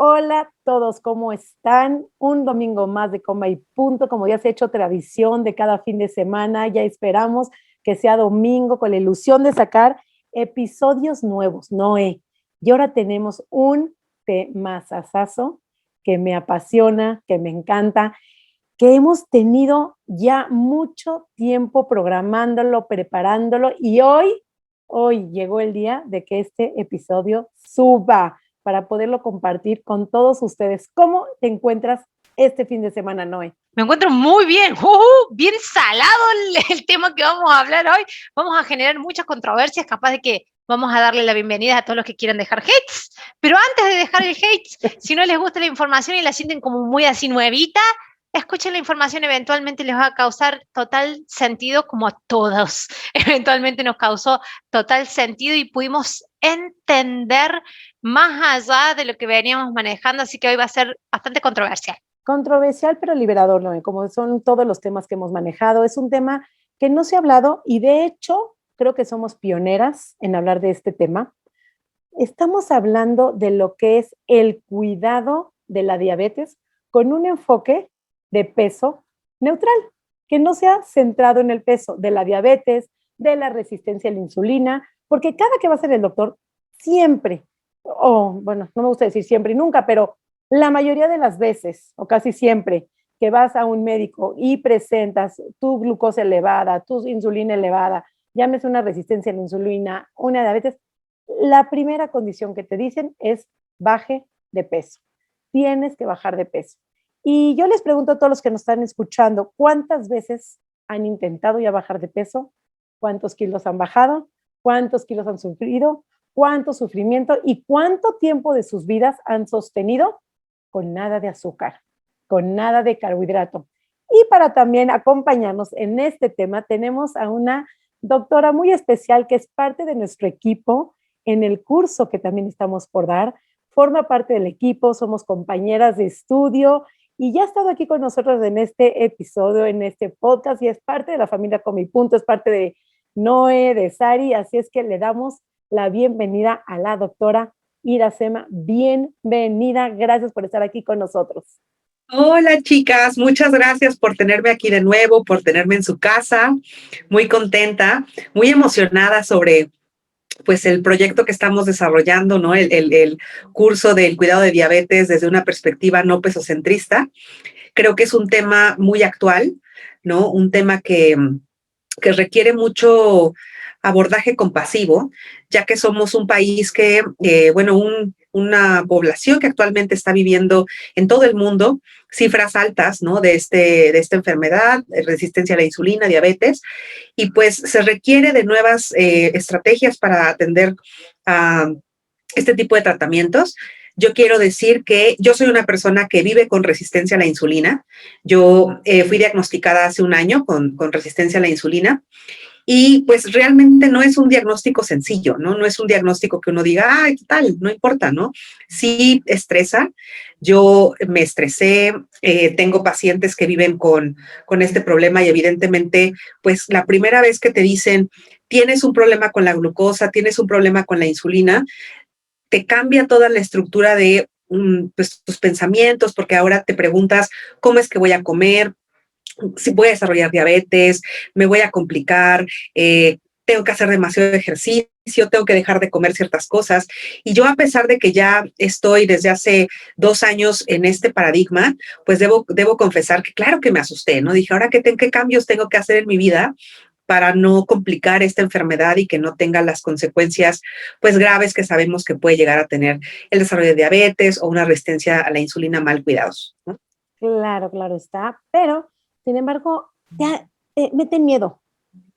Hola a todos, ¿cómo están? Un domingo más de Coma y Punto, como ya se ha hecho tradición de cada fin de semana, ya esperamos que sea domingo con la ilusión de sacar episodios nuevos, Noé. Y ahora tenemos un temazazazo que me apasiona, que me encanta, que hemos tenido ya mucho tiempo programándolo, preparándolo y hoy llegó el día de que este episodio suba para poderlo compartir con todos ustedes. ¿Cómo te encuentras este fin de semana, Noé? Me encuentro muy bien, bien salado el tema que vamos a hablar hoy. Vamos a generar muchas controversias, capaz de que vamos a darle la bienvenida a todos los que quieran dejar hates. Pero antes de dejar el hate, si no les gusta la información y la sienten como muy así nuevita, escuchen la información, eventualmente les va a causar total sentido, como a todos. Eventualmente nos causó total sentido y pudimos entender más allá de lo que veníamos manejando, así que hoy va a ser bastante controversial. Controversial pero liberador, Noé, como son todos los temas que hemos manejado. Es un tema que no se ha hablado y de hecho creo que somos pioneras en hablar de este tema. Estamos hablando de lo que es el cuidado de la diabetes con un enfoque de peso neutral, que no sea centrado en el peso de la diabetes, de la resistencia a la insulina, porque cada que va a ser el doctor, siempre, o bueno, no me gusta decir siempre y nunca, pero la mayoría de las veces, o casi siempre, que vas a un médico y presentas tu glucosa elevada, tu insulina elevada, llámese una resistencia a la insulina, una diabetes, la primera condición que te dicen es baje de peso. Tienes que bajar de peso. Y yo les pregunto a todos los que nos están escuchando, ¿cuántas veces han intentado ya bajar de peso? ¿Cuántos kilos han bajado? ¿Cuántos kilos han sufrido? ¿Cuánto sufrimiento y cuánto tiempo de sus vidas han sostenido con nada de azúcar, con nada de carbohidrato? Y para también acompañarnos en este tema, tenemos a una doctora muy especial que es parte de nuestro equipo en el curso que también estamos por dar. Forma parte del equipo, somos compañeras de estudio y ya ha estado aquí con nosotros en este episodio, en este podcast y es parte de la familia Comi Punto, es parte de Noé, de Sari, así es que le damos la bienvenida a la doctora Iracema. Bienvenida, gracias por estar aquí con nosotros. Hola chicas, muchas gracias por tenerme aquí de nuevo, por tenerme en su casa, muy contenta, muy emocionada sobre pues el proyecto que estamos desarrollando, ¿no? El curso del cuidado de diabetes desde una perspectiva no pesocentrista. Creo que es un tema muy actual, ¿no? Un tema que requiere mucho abordaje compasivo, ya que somos un país que, una población que actualmente está viviendo en todo el mundo cifras altas, ¿no? De esta enfermedad, resistencia a la insulina, diabetes, y pues se requiere de nuevas estrategias para atender a este tipo de tratamientos. Yo quiero decir que yo soy una persona que vive con resistencia a la insulina. Yo fui diagnosticada hace un año con resistencia a la insulina y pues realmente no es un diagnóstico sencillo, ¿no? No es un diagnóstico que uno diga, ay, ¿qué tal? No importa, ¿no? Sí estresa. Yo me estresé, tengo pacientes que viven con este problema y evidentemente, pues la primera vez que te dicen, tienes un problema con la glucosa, tienes un problema con la insulina, te cambia toda la estructura de pues, tus pensamientos, porque ahora te preguntas, ¿cómo es que voy a comer? Si voy a desarrollar diabetes, me voy a complicar, tengo que hacer demasiado ejercicio, tengo que dejar de comer ciertas cosas. Y yo, a pesar de que ya estoy desde hace 2 años en este paradigma, pues debo confesar que claro que me asusté, ¿no? Dije, ¿ahora qué cambios tengo que hacer en mi vida para no complicar esta enfermedad y que no tenga las consecuencias pues graves que sabemos que puede llegar a tener el desarrollo de diabetes o una resistencia a la insulina mal cuidados, ¿no? Claro, claro está, pero sin embargo, ya meten miedo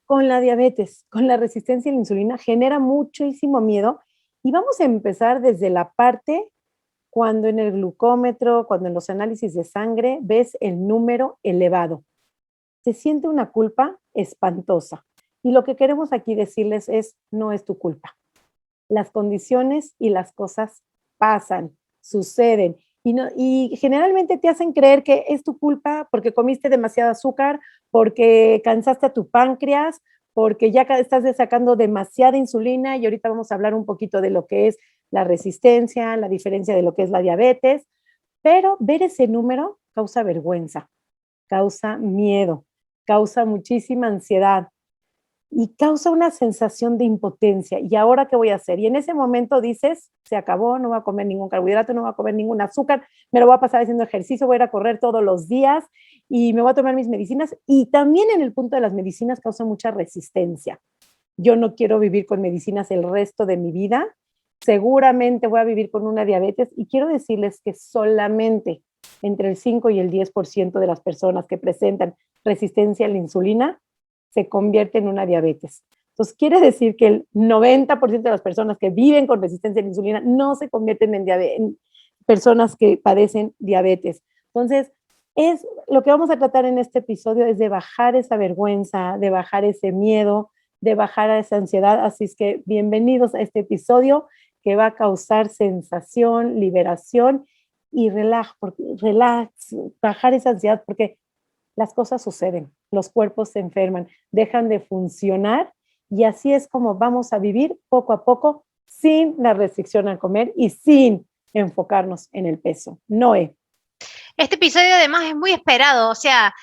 con la diabetes, con la resistencia a la insulina, genera muchísimo miedo y vamos a empezar desde la parte cuando en el glucómetro, cuando en los análisis de sangre ves el número elevado. Se siente una culpa espantosa. Y lo que queremos aquí decirles es, no es tu culpa. Las condiciones y las cosas pasan, suceden. Y generalmente te hacen creer que es tu culpa porque comiste demasiado azúcar, porque cansaste a tu páncreas, porque ya estás sacando demasiada insulina y ahorita vamos a hablar un poquito de lo que es la resistencia, la diferencia de lo que es la diabetes, pero ver ese número causa vergüenza, causa miedo, causa muchísima ansiedad y causa una sensación de impotencia. ¿Y ahora qué voy a hacer? Y en ese momento dices, se acabó, no voy a comer ningún carbohidrato, no voy a comer ningún azúcar, me lo voy a pasar haciendo ejercicio, voy a ir a correr todos los días y me voy a tomar mis medicinas. Y también en el punto de las medicinas causa mucha resistencia. Yo no quiero vivir con medicinas el resto de mi vida, seguramente voy a vivir con una diabetes y quiero decirles que solamente entre el 5 y el 10% de las personas que presentan resistencia a la insulina se convierte en una diabetes. Entonces, quiere decir que el 90% de las personas que viven con resistencia a la insulina no se convierten en personas que padecen diabetes. Entonces, lo que vamos a tratar en este episodio es de bajar esa vergüenza, de bajar ese miedo, de bajar esa ansiedad. Así es que bienvenidos a este episodio que va a causar sensación, liberación y relax, bajar esa ansiedad, porque las cosas suceden, los cuerpos se enferman, dejan de funcionar y así es como vamos a vivir poco a poco sin la restricción al comer y sin enfocarnos en el peso. Noé. Este episodio además es muy esperado, o sea,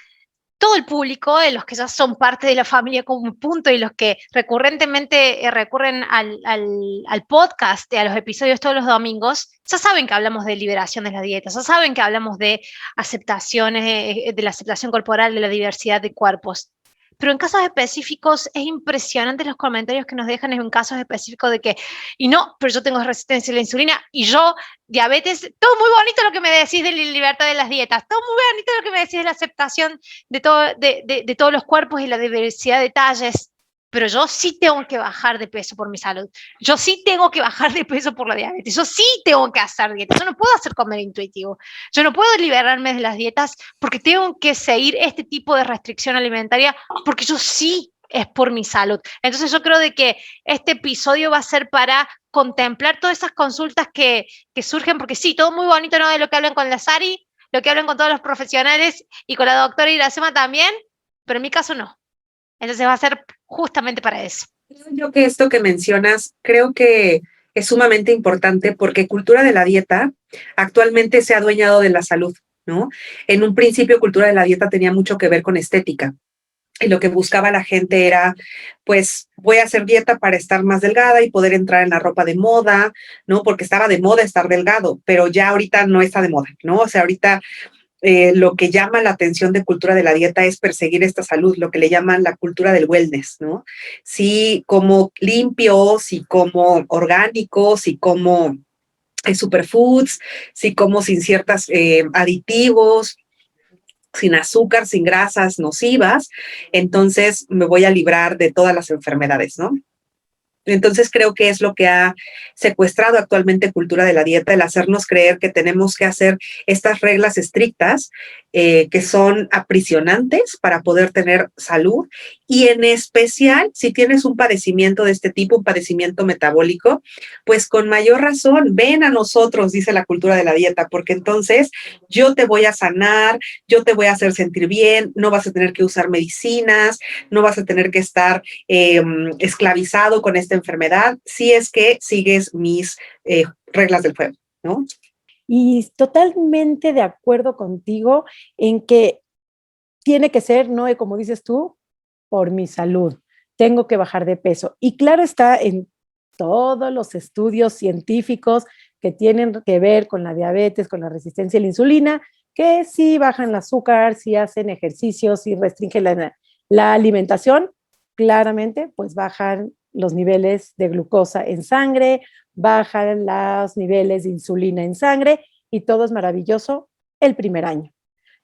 todo el público, los que ya son parte de la familia como punto y los que recurrentemente recurren al podcast, a los episodios todos los domingos, ya saben que hablamos de liberación de las dietas, ya saben que hablamos de aceptaciones, de la aceptación corporal, de la diversidad de cuerpos. Pero en casos específicos es impresionante los comentarios que nos dejan en casos específicos de que, y no, pero yo tengo resistencia a la insulina y yo diabetes, todo muy bonito lo que me decís de la libertad de las dietas, todo muy bonito lo que me decís de la aceptación de todos los cuerpos y la diversidad de talles, pero yo sí tengo que bajar de peso por mi salud, yo sí tengo que bajar de peso por la diabetes, yo sí tengo que hacer dieta, yo no puedo hacer comer intuitivo, yo no puedo liberarme de las dietas porque tengo que seguir este tipo de restricción alimentaria porque yo sí es por mi salud. Entonces yo creo de que este episodio va a ser para contemplar todas esas consultas que surgen, porque sí, todo muy bonito, ¿no? De lo que hablan con la Sari, lo que hablan con todos los profesionales y con la doctora Iracema también, pero en mi caso no. Entonces va a ser justamente para eso. Yo que esto que mencionas, creo que es sumamente importante porque cultura de la dieta actualmente se ha adueñado de la salud, ¿no? En un principio, cultura de la dieta tenía mucho que ver con estética. Y lo que buscaba la gente era, pues, voy a hacer dieta para estar más delgada y poder entrar en la ropa de moda, ¿no? Porque estaba de moda estar delgado, pero ya ahorita no está de moda, ¿no? O sea, ahorita lo que llama la atención de cultura de la dieta es perseguir esta salud, lo que le llaman la cultura del wellness, ¿no? Sí, como limpios y como orgánicos y como superfoods, sí, como sin ciertos aditivos, sin azúcar, sin grasas nocivas, entonces me voy a librar de todas las enfermedades, ¿no? Entonces creo que es lo que ha secuestrado actualmente cultura de la dieta, el hacernos creer que tenemos que hacer estas reglas estrictas que son aprisionantes para poder tener salud y en especial si tienes un padecimiento de este tipo, un padecimiento metabólico, pues con mayor razón, ven a nosotros, dice la cultura de la dieta, porque entonces yo te voy a sanar, yo te voy a hacer sentir bien, no vas a tener que usar medicinas, no vas a tener que estar esclavizado con esta enfermedad si es que sigues mis reglas del juego, ¿no? Y totalmente de acuerdo contigo en que tiene que ser, ¿no? Y como dices tú, por mi salud. Tengo que bajar de peso. Y claro está en todos los estudios científicos que tienen que ver con la diabetes, con la resistencia a la insulina, que si bajan el azúcar, si hacen ejercicios, si restringen la alimentación, claramente pues bajan los niveles de glucosa en sangre, bajan los niveles de insulina en sangre y todo es maravilloso el primer año.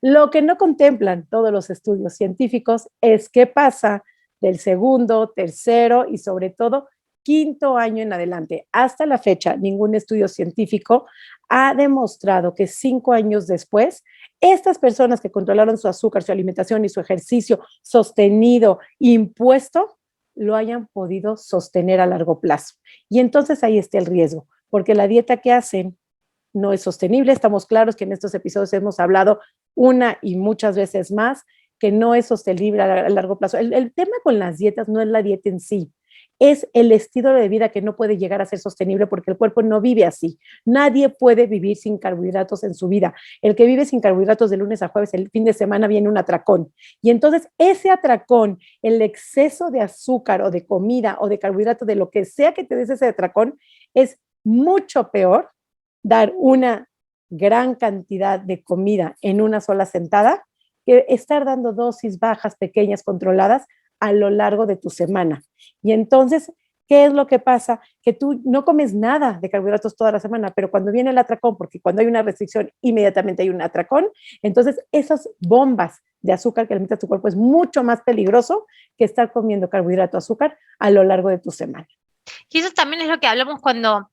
Lo que no contemplan todos los estudios científicos es qué pasa del segundo, tercero y sobre todo quinto año en adelante. Hasta la fecha, ningún estudio científico ha demostrado que 5 años después, estas personas que controlaron su azúcar, su alimentación y su ejercicio sostenido, impuesto, lo hayan podido sostener a largo plazo. Y entonces ahí está el riesgo, porque la dieta que hacen no es sostenible. Estamos claros que en estos episodios hemos hablado una y muchas veces más que no es sostenible a largo plazo. El tema con las dietas no es la dieta en sí, es el estilo de vida que no puede llegar a ser sostenible porque el cuerpo no vive así. Nadie puede vivir sin carbohidratos en su vida. El que vive sin carbohidratos de lunes a jueves, el fin de semana viene un atracón. Y entonces ese atracón, el exceso de azúcar o de comida o de carbohidratos, de lo que sea que te des ese atracón, es mucho peor dar una gran cantidad de comida en una sola sentada que estar dando dosis bajas, pequeñas, controladas a lo largo de tu semana. Y entonces, ¿qué es lo que pasa? Que tú no comes nada de carbohidratos toda la semana, pero cuando viene el atracón, porque cuando hay una restricción, inmediatamente hay un atracón, entonces esas bombas de azúcar que le metes a tu cuerpo es mucho más peligroso que estar comiendo carbohidrato, azúcar a lo largo de tu semana. Y eso también es lo que hablamos cuando,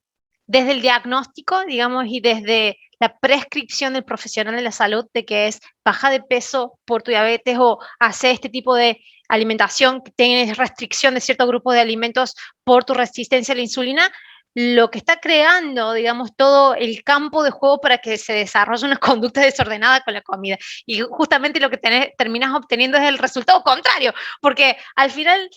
desde el diagnóstico, digamos, y desde la prescripción del profesional de la salud, de que es baja de peso por tu diabetes o hacer este tipo de alimentación, que tienes restricción de cierto grupo de alimentos por tu resistencia a la insulina, lo que está creando, digamos, todo el campo de juego para que se desarrolle una conducta desordenada con la comida. Y justamente lo que terminas obteniendo es el resultado contrario, porque al final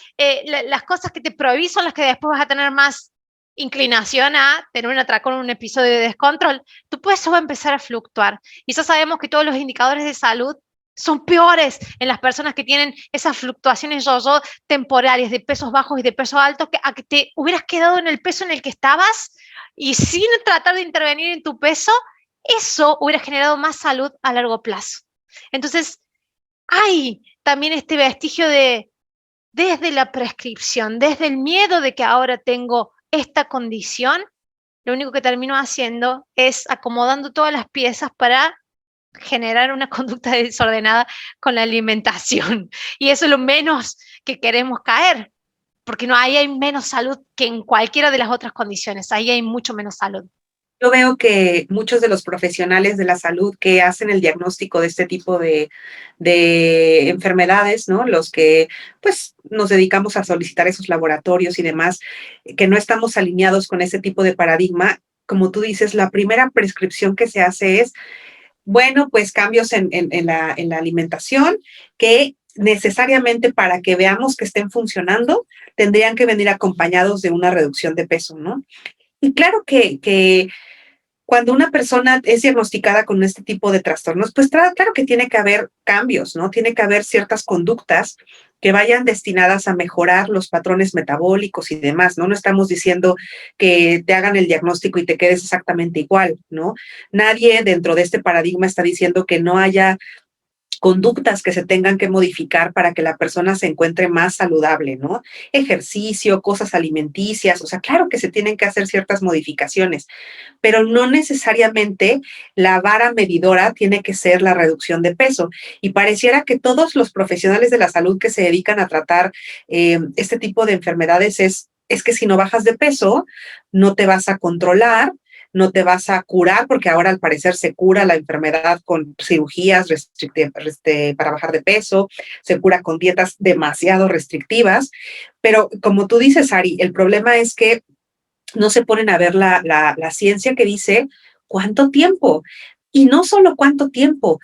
las cosas que te prohibís son las que después vas a tener más inclinación a tener un atracón, un episodio de descontrol. Tu peso va a empezar a fluctuar. Y ya sabemos que todos los indicadores de salud son peores en las personas que tienen esas fluctuaciones yo-yo temporales de pesos bajos y de pesos altos, que a que te hubieras quedado en el peso en el que estabas y sin tratar de intervenir en tu peso, eso hubiera generado más salud a largo plazo. Entonces, hay también este vestigio de, desde la prescripción, desde el miedo de que ahora tengo esta condición, lo único que termino haciendo es acomodando todas las piezas para generar una conducta desordenada con la alimentación. Y eso es lo menos que queremos caer, porque no, ahí hay menos salud que en cualquiera de las otras condiciones, ahí hay mucho menos salud. Yo veo que muchos de los profesionales de la salud que hacen el diagnóstico de este tipo de enfermedades, ¿no? Los que pues nos dedicamos a solicitar esos laboratorios y demás, que no estamos alineados con ese tipo de paradigma, como tú dices, la primera prescripción que se hace es, bueno, pues cambios en la alimentación que necesariamente para que veamos que estén funcionando, tendrían que venir acompañados de una reducción de peso, ¿no? Y claro que cuando una persona es diagnosticada con este tipo de trastornos, pues claro que tiene que haber cambios, ¿no? Tiene que haber ciertas conductas que vayan destinadas a mejorar los patrones metabólicos y demás, ¿no? No estamos diciendo que te hagan el diagnóstico y te quedes exactamente igual, ¿no? Nadie dentro de este paradigma está diciendo que no haya conductas que se tengan que modificar para que la persona se encuentre más saludable, ¿no? Ejercicio, cosas alimenticias, o sea, claro que se tienen que hacer ciertas modificaciones, pero no necesariamente la vara medidora tiene que ser la reducción de peso. Y pareciera que todos los profesionales de la salud que se dedican a tratar este tipo de enfermedades es que si no bajas de peso, no te vas a controlar, no te vas a curar, porque ahora al parecer se cura la enfermedad con cirugías para bajar de peso, se cura con dietas demasiado restrictivas, pero como tú dices, Ari, el problema es que no se ponen a ver la ciencia que dice cuánto tiempo, y no solo cuánto tiempo,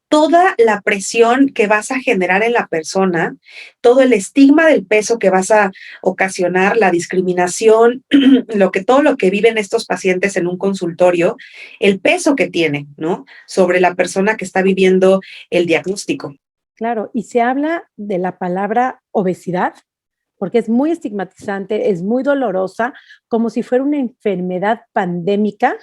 toda la presión que vas a generar en la persona, todo el estigma del peso que vas a ocasionar, la discriminación, todo lo que viven estos pacientes en un consultorio, el peso que tiene, ¿no? Sobre la persona que está viviendo el diagnóstico. Claro, y se habla de la palabra obesidad porque es muy estigmatizante, es muy dolorosa, como si fuera una enfermedad pandémica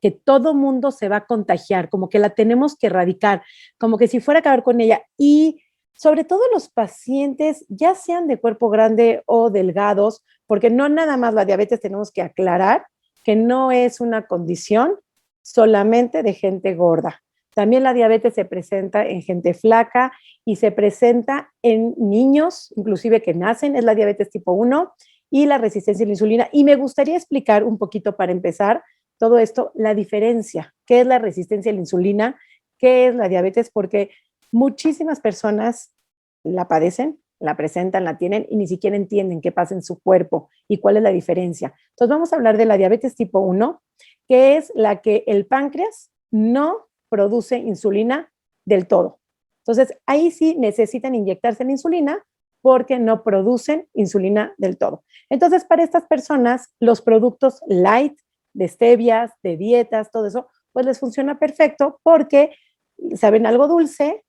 que todo mundo se va a contagiar, como que la tenemos que erradicar, como que si fuera a acabar con ella. Y sobre todo los pacientes, ya sean de cuerpo grande o delgados, porque no nada más la diabetes, tenemos que aclarar que no es una condición solamente de gente gorda. También la diabetes se presenta en gente flaca y se presenta en niños, inclusive que nacen, es la diabetes tipo 1 y la resistencia a la insulina. Y me gustaría explicar un poquito para empezar todo esto, la diferencia, qué es la resistencia a la insulina, qué es la diabetes, porque muchísimas personas la padecen, la presentan, la tienen y ni siquiera entienden qué pasa en su cuerpo y cuál es la diferencia. Entonces vamos a hablar de la diabetes tipo 1, que es la que el páncreas no produce insulina del todo. Entonces ahí sí necesitan inyectarse la insulina porque no producen insulina del todo. Entonces, para estas personas, los productos light, de stevias, de dietas, todo eso, pues les funciona perfecto porque saben algo dulce,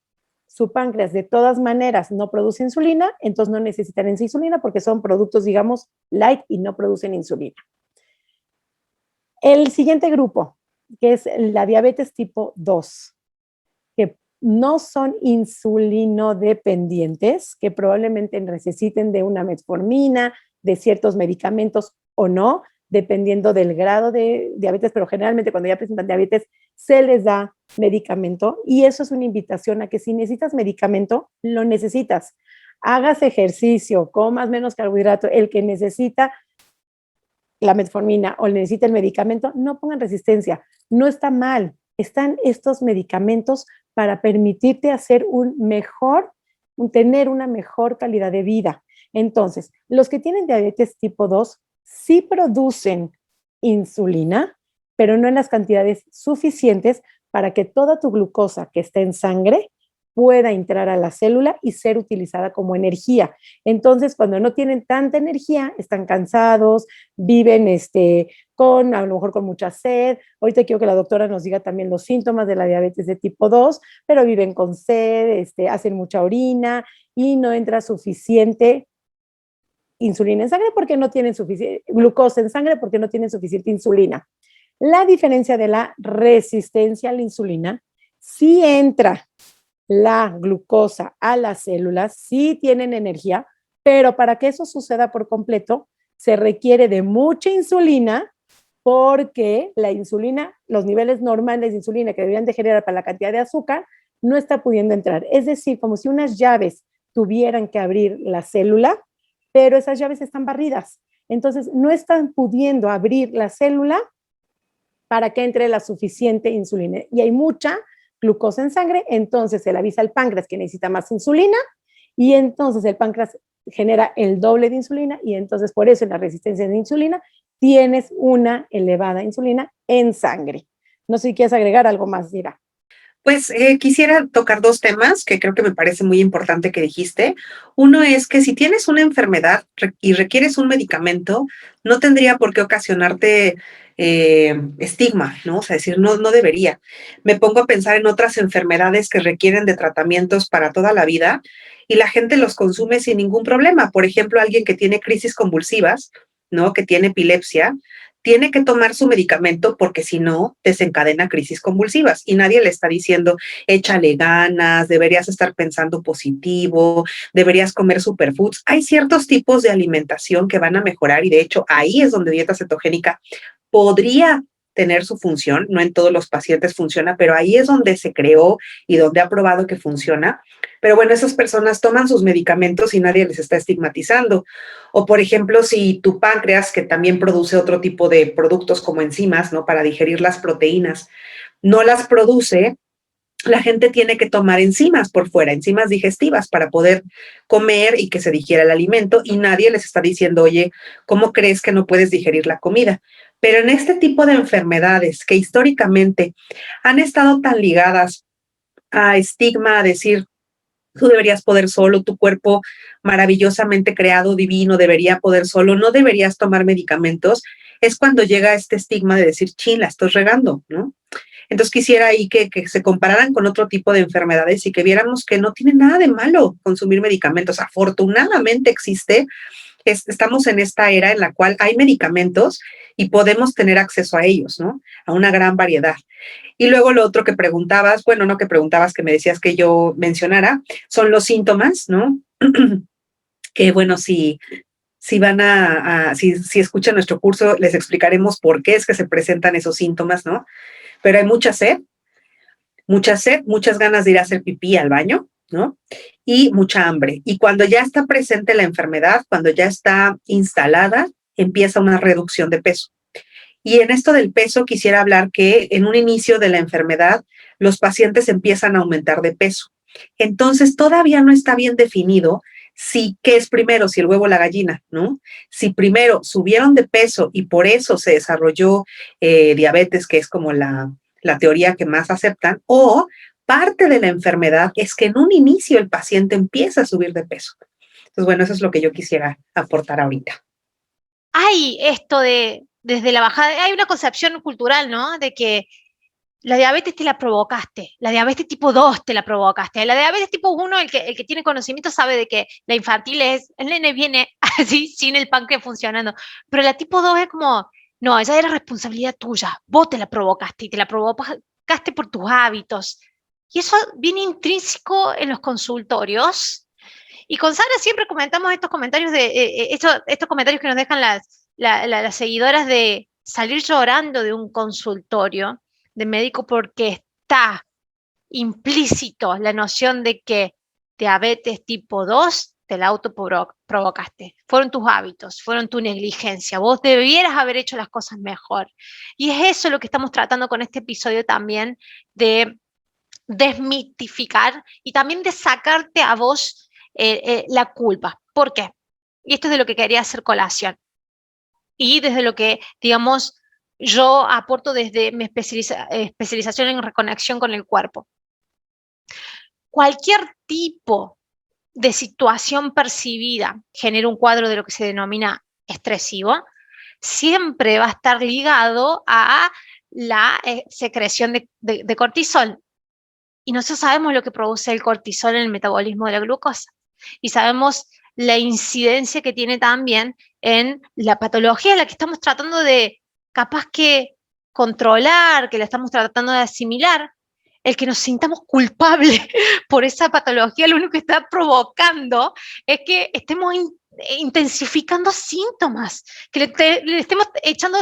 su páncreas de todas maneras no produce insulina, entonces no necesitan esa insulina porque son productos, digamos, light y no producen insulina. El siguiente grupo, que es la diabetes tipo 2, que no son insulinodependientes, que probablemente necesiten de una metformina, de ciertos medicamentos o no, dependiendo del grado de diabetes, pero generalmente cuando ya presentan diabetes se les da medicamento y eso es una invitación a que si necesitas medicamento, lo necesitas. Hagas ejercicio, comas menos carbohidrato, el que necesita la metformina o necesita el medicamento, no pongan resistencia, no está mal, están estos medicamentos para permitirte hacer tener una mejor calidad de vida. Entonces, los que tienen diabetes tipo 2 sí producen insulina, pero no en las cantidades suficientes para que toda tu glucosa que está en sangre pueda entrar a la célula y ser utilizada como energía. Entonces, cuando no tienen tanta energía, están cansados, viven a lo mejor con mucha sed. Ahorita quiero que la doctora nos diga también los síntomas de la diabetes de tipo 2, pero viven con sed, hacen mucha orina y no entra suficiente insulina en sangre porque no tienen suficiente glucosa en sangre porque no tienen suficiente insulina. La diferencia de la resistencia a la insulina, si entra la glucosa a las células, sí tienen energía, pero para que eso suceda por completo, se requiere de mucha insulina porque la insulina, los niveles normales de insulina que deberían de generar para la cantidad de azúcar, no está pudiendo entrar. Es decir, como si unas llaves tuvieran que abrir la célula, pero esas llaves están barridas. Entonces, no están pudiendo abrir la célula para que entre la suficiente insulina. Y hay mucha glucosa en sangre, entonces se le avisa al páncreas que necesita más insulina y entonces el páncreas genera el doble de insulina y entonces por eso en la resistencia de insulina tienes una elevada insulina en sangre. No sé si quieres agregar algo más, Dira. Pues quisiera tocar dos temas que creo que me parece muy importante que dijiste. Uno es que si tienes una enfermedad y requieres un medicamento, no tendría por qué ocasionarte estigma, ¿no? O sea, decir, no, no debería. Me pongo a pensar en otras enfermedades que requieren de tratamientos para toda la vida y la gente los consume sin ningún problema. Por ejemplo, alguien que tiene crisis convulsivas, ¿no? Que tiene epilepsia, tiene que tomar su medicamento porque si no, desencadena crisis convulsivas y nadie le está diciendo, échale ganas, deberías estar pensando positivo, deberías comer superfoods. Hay ciertos tipos de alimentación que van a mejorar y de hecho ahí es donde dieta cetogénica podría tener su función, no en todos los pacientes funciona, pero ahí es donde se creó y donde ha probado que funciona. Pero bueno, esas personas toman sus medicamentos y nadie les está estigmatizando. O por ejemplo, si tu páncreas, que también produce otro tipo de productos como enzimas, ¿no? Para digerir las proteínas, no las produce, la gente tiene que tomar enzimas por fuera, enzimas digestivas para poder comer y que se digiera el alimento y nadie les está diciendo, oye, ¿cómo crees que no puedes digerir la comida? Pero en este tipo de enfermedades que históricamente han estado tan ligadas a estigma, a decir, tú deberías poder solo, tu cuerpo maravillosamente creado, divino, debería poder solo, no deberías tomar medicamentos, es cuando llega este estigma de decir, chin, la estoy regando, ¿no? Entonces quisiera ahí que se compararan con otro tipo de enfermedades y que viéramos que no tiene nada de malo consumir medicamentos. Afortunadamente estamos en esta era en la cual hay medicamentos y podemos tener acceso a ellos, ¿no? A una gran variedad. Y luego lo otro que preguntabas, bueno, no que preguntabas, que me decías que yo mencionara, son los síntomas, ¿no? Que bueno, si si escuchan nuestro curso, les explicaremos por qué es que se presentan esos síntomas, ¿no? Pero hay muchas sed, muchas ganas de ir a hacer pipí al baño, ¿no? Y mucha hambre. Y cuando ya está presente la enfermedad, cuando ya está instalada, empieza una reducción de peso. Y en esto del peso quisiera hablar que en un inicio de la enfermedad, los pacientes empiezan a aumentar de peso. Entonces, todavía no está bien definido qué es primero, si el huevo o la gallina, ¿no? Si primero subieron de peso y por eso se desarrolló diabetes, que es como la teoría que más aceptan, o parte de la enfermedad es que en un inicio el paciente empieza a subir de peso. Entonces, bueno, eso es lo que yo quisiera aportar ahorita. Hay esto desde la bajada, hay una concepción cultural, ¿no? De que la diabetes te la provocaste, la diabetes tipo 2 te la provocaste, la diabetes tipo 1, el que tiene conocimiento sabe de que la infantil es, el nene viene así sin el páncreas funcionando, pero la tipo 2 es como, no, esa era responsabilidad tuya, vos te la provocaste y te la provocaste por tus hábitos. Y eso viene intrínseco en los consultorios. Y con Sara siempre comentamos estos comentarios estos comentarios que nos dejan las seguidoras de salir llorando de un consultorio de médico porque está implícito la noción de que diabetes tipo 2 te la autoprovocaste. Fueron tus hábitos, fueron tu negligencia. Vos debieras haber hecho las cosas mejor. Y es eso lo que estamos tratando con este episodio también, de desmitificar y también de sacarte a vos la culpa. ¿Por qué? Y esto es de lo que quería hacer colación. Y desde lo que, digamos, yo aporto desde mi especialización en reconexión con el cuerpo. Cualquier tipo de situación percibida genera un cuadro de lo que se denomina estresivo, siempre va a estar ligado a la secreción de cortisol. Y nosotros sabemos lo que produce el cortisol en el metabolismo de la glucosa. Y sabemos la incidencia que tiene también en la patología en la que estamos tratando de, capaz que controlar, que la estamos tratando de asimilar. El que nos sintamos culpables por esa patología, lo único que está provocando es que estemos intensificando síntomas, que le estemos echando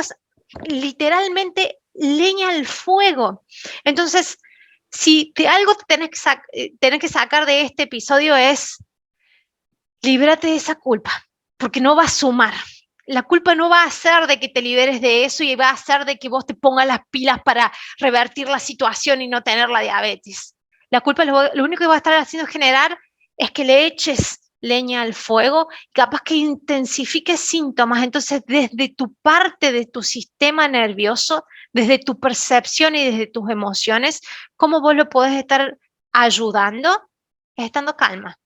literalmente leña al fuego. Entonces, si algo tenés que sacar de este episodio es líbrate de esa culpa, porque no va a sumar. La culpa no va a hacer de que te liberes de eso y va a hacer de que vos te pongas las pilas para revertir la situación y no tener la diabetes. La culpa lo único que va a estar haciendo generar es que le eches leña al fuego, capaz que intensifiques síntomas. Entonces, desde tu parte de tu sistema nervioso, desde tu percepción y desde tus emociones, ¿cómo vos lo podés estar ayudando? Es estando calma,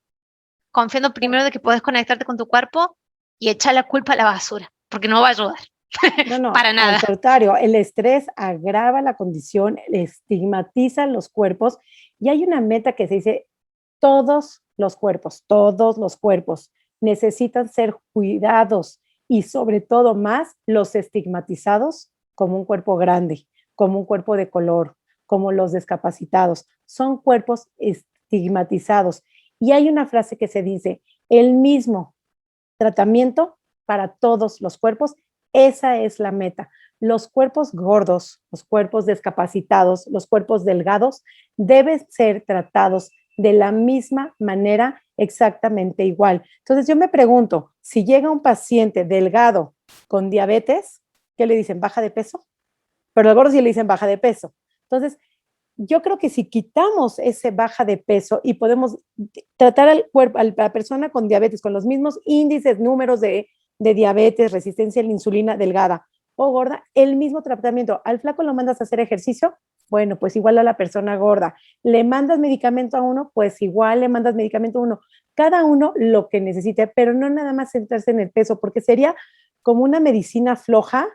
confiando primero de que puedes conectarte con tu cuerpo y echar la culpa a la basura, porque no va a ayudar. No, Para nada. al contrario, el estrés agrava la condición, estigmatiza los cuerpos y hay una meta que se dice, todos los cuerpos necesitan ser cuidados y sobre todo más los estigmatizados como un cuerpo grande, como un cuerpo de color, como los discapacitados. Son cuerpos estigmatizados. Y hay una frase que se dice, el mismo tratamiento para todos los cuerpos. Esa es la meta. Los cuerpos gordos, los cuerpos discapacitados, los cuerpos delgados deben ser tratados de la misma manera, exactamente igual. Entonces yo me pregunto, si llega un paciente delgado con diabetes, ¿qué le dicen? ¿Baja de peso? Pero al gordo sí le dicen baja de peso. Entonces, yo creo que si quitamos ese baja de peso y podemos tratar al cuerpo, a la persona con diabetes, con los mismos índices, números de diabetes, resistencia a la insulina, delgada o gorda, el mismo tratamiento. Al flaco lo mandas a hacer ejercicio, bueno, pues igual a la persona gorda. Le mandas medicamento a uno, pues igual le mandas medicamento a uno. Cada uno lo que necesite, pero no nada más centrarse en el peso, porque sería como una medicina floja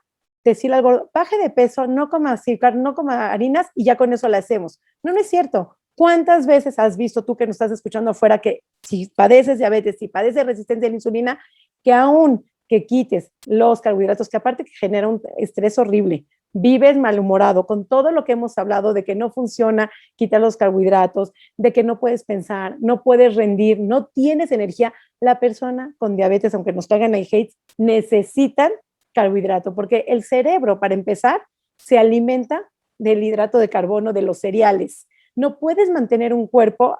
decirle al gordo, baje de peso, no coma azúcar, no coma harinas y ya con eso la hacemos. No, no es cierto. ¿Cuántas veces has visto tú que nos estás escuchando afuera que si padeces diabetes, si padeces resistencia a la insulina, que aún que quites los carbohidratos, que aparte que genera un estrés horrible, vives malhumorado con todo lo que hemos hablado de que no funciona quitar los carbohidratos, de que no puedes pensar, no puedes rendir, no tienes energía, la persona con diabetes, aunque nos caigan el hate, necesitan carbohidrato, porque el cerebro, para empezar, se alimenta del hidrato de carbono de los cereales. No puedes mantener un cuerpo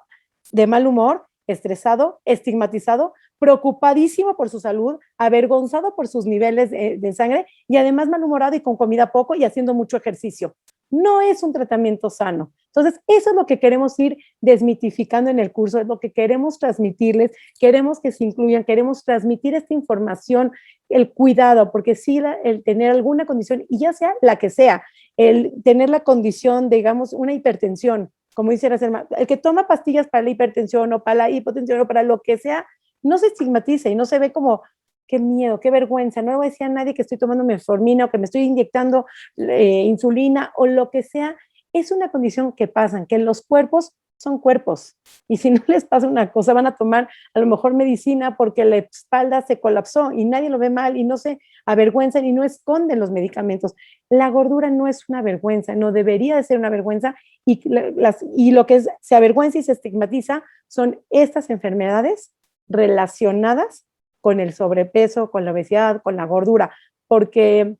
de mal humor, estresado, estigmatizado, preocupadísimo por su salud, avergonzado por sus niveles de sangre y además malhumorado y con comida poco y haciendo mucho ejercicio. No es un tratamiento sano. Entonces, eso es lo que queremos ir desmitificando en el curso, es lo que queremos transmitirles, queremos que se incluyan, queremos transmitir esta información, el cuidado, porque sí, el tener alguna condición, y ya sea la que sea, el tener la condición, digamos, una hipertensión, como dice Selma, el que toma pastillas para la hipertensión o para la hipotensión o para lo que sea, no se estigmatiza y no se ve como, qué miedo, qué vergüenza, no le voy a decir a nadie que estoy tomando metformina o que me estoy inyectando insulina o lo que sea. Es una condición que pasa, que los cuerpos son cuerpos. Y si no les pasa una cosa, van a tomar a lo mejor medicina porque la espalda se colapsó y nadie lo ve mal y no se avergüenzan y no esconden los medicamentos. La gordura no es una vergüenza, no debería de ser una vergüenza y lo que se avergüenza y se estigmatiza son estas enfermedades relacionadas con el sobrepeso, con la obesidad, con la gordura, porque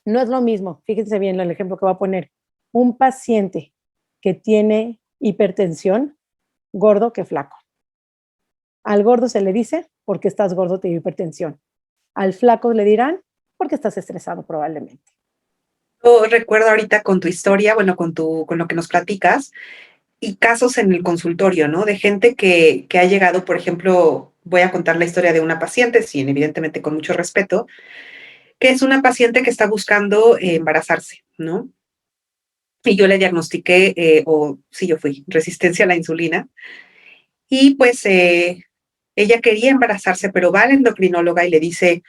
no es lo mismo, fíjense bien el ejemplo que voy a poner, un paciente que tiene hipertensión, gordo que flaco. Al gordo se le dice, porque estás gordo te dio hipertensión. Al flaco le dirán, porque estás estresado probablemente. Yo recuerdo ahorita con tu historia, bueno, con lo que nos platicas, y casos en el consultorio, ¿no? De gente que ha llegado, por ejemplo, voy a contar la historia de una paciente, sí, evidentemente con mucho respeto, que es una paciente que está buscando embarazarse, ¿no? Y yo le diagnostiqué, sí, yo fui, resistencia a la insulina. Y pues ella quería embarazarse, pero va a la endocrinóloga y le dice,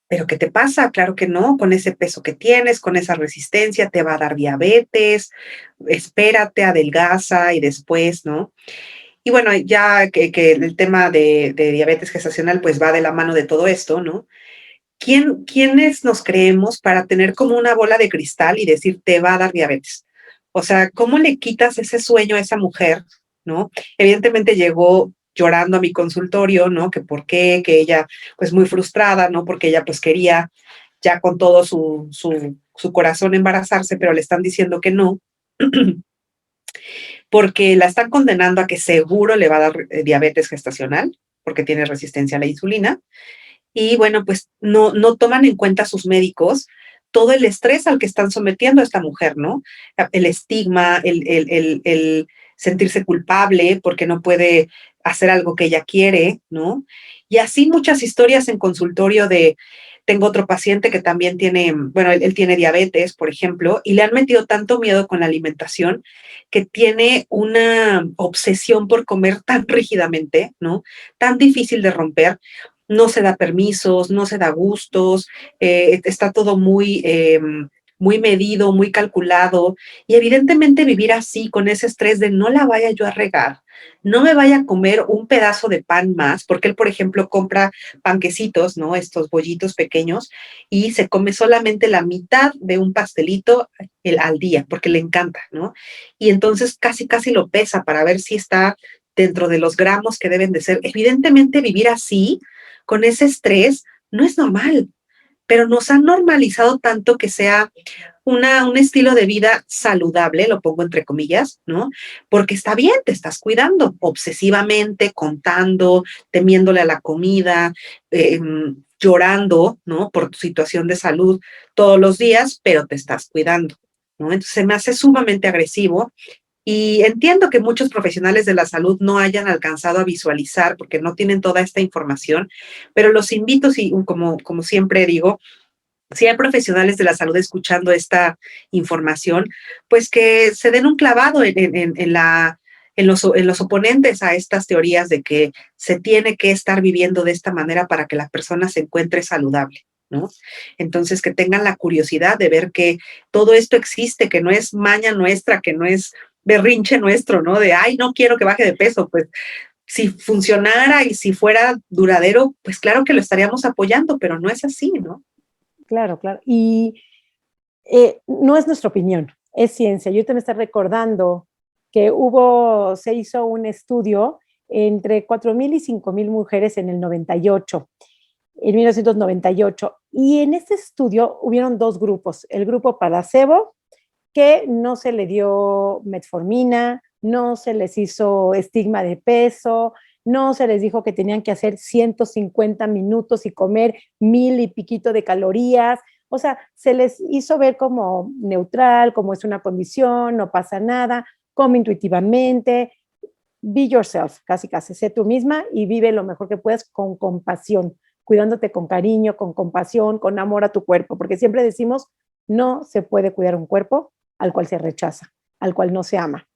¿pero qué te pasa? Claro que no, con ese peso que tienes, con esa resistencia, te va a dar diabetes, espérate, adelgaza y después, ¿no? Y bueno, ya que el tema de diabetes gestacional pues va de la mano de todo esto, ¿no? ¿Quiénes nos creemos para tener como una bola de cristal y decir te va a dar diabetes? O sea, ¿cómo le quitas ese sueño a esa mujer, ¿no? Evidentemente llegó llorando a mi consultorio, ¿no? Que por qué, que ella pues muy frustrada, ¿no? Porque ella pues quería ya con todo su corazón embarazarse, pero le están diciendo que no, porque la están condenando a que seguro le va a dar diabetes gestacional, porque tiene resistencia a la insulina. Y bueno, pues no toman en cuenta sus médicos todo el estrés al que están sometiendo a esta mujer, ¿no? El estigma, el sentirse culpable porque no puede hacer algo que ella quiere, ¿no? Y así muchas historias en consultorio tengo otro paciente que también tiene, bueno, él tiene diabetes, por ejemplo, y le han metido tanto miedo con la alimentación que tiene una obsesión por comer tan rígidamente, ¿no? Tan difícil de romper, no se da permisos, no se da gustos, está todo muy medido, muy calculado, y evidentemente vivir así, con ese estrés de no la vaya yo a regar, no me vaya a comer un pedazo de pan más, porque él, por ejemplo, compra panquecitos, ¿no? Estos bollitos pequeños, y se come solamente la mitad de un pastelito al día, porque le encanta, ¿no? Y entonces casi lo pesa para ver si está dentro de los gramos que deben de ser. Evidentemente vivir así, con ese estrés, no es normal, pero nos han normalizado tanto que sea un estilo de vida saludable, lo pongo entre comillas, ¿no? Porque está bien, te estás cuidando obsesivamente, contando, temiéndole a la comida, llorando, ¿no? Por tu situación de salud todos los días, pero te estás cuidando, ¿no? Entonces se me hace sumamente agresivo y entiendo que muchos profesionales de la salud no hayan alcanzado a visualizar porque no tienen toda esta información, pero los invito, si, como siempre digo, si hay profesionales de la salud escuchando esta información, pues que se den un clavado en los oponentes a estas teorías de que se tiene que estar viviendo de esta manera para que la persona se encuentre saludable, ¿no? Entonces, que tengan la curiosidad de ver que todo esto existe, que no es maña nuestra, que no es berrinche nuestro, ¿no? De, ay, no quiero que baje de peso, pues si funcionara y si fuera duradero, pues claro que lo estaríamos apoyando, pero no es así, ¿no? Claro, claro. Y no es nuestra opinión, es ciencia. Yo te me estoy recordando que se hizo un estudio entre 4,000 y 5,000 mujeres en el 98, en 1998. Y en este estudio hubieron dos grupos. El grupo placebo, que no se le dio metformina, no se les hizo estigma de peso, no se les dijo que tenían que hacer 150 minutos y comer 1,000 y piquito de calorías. O sea, se les hizo ver como neutral, como es una condición, no pasa nada, come intuitivamente, be yourself, casi, sé tú misma y vive lo mejor que puedas con compasión, cuidándote con cariño, con compasión, con amor a tu cuerpo, porque siempre decimos, no se puede cuidar un cuerpo al cual se rechaza, al cual no se ama.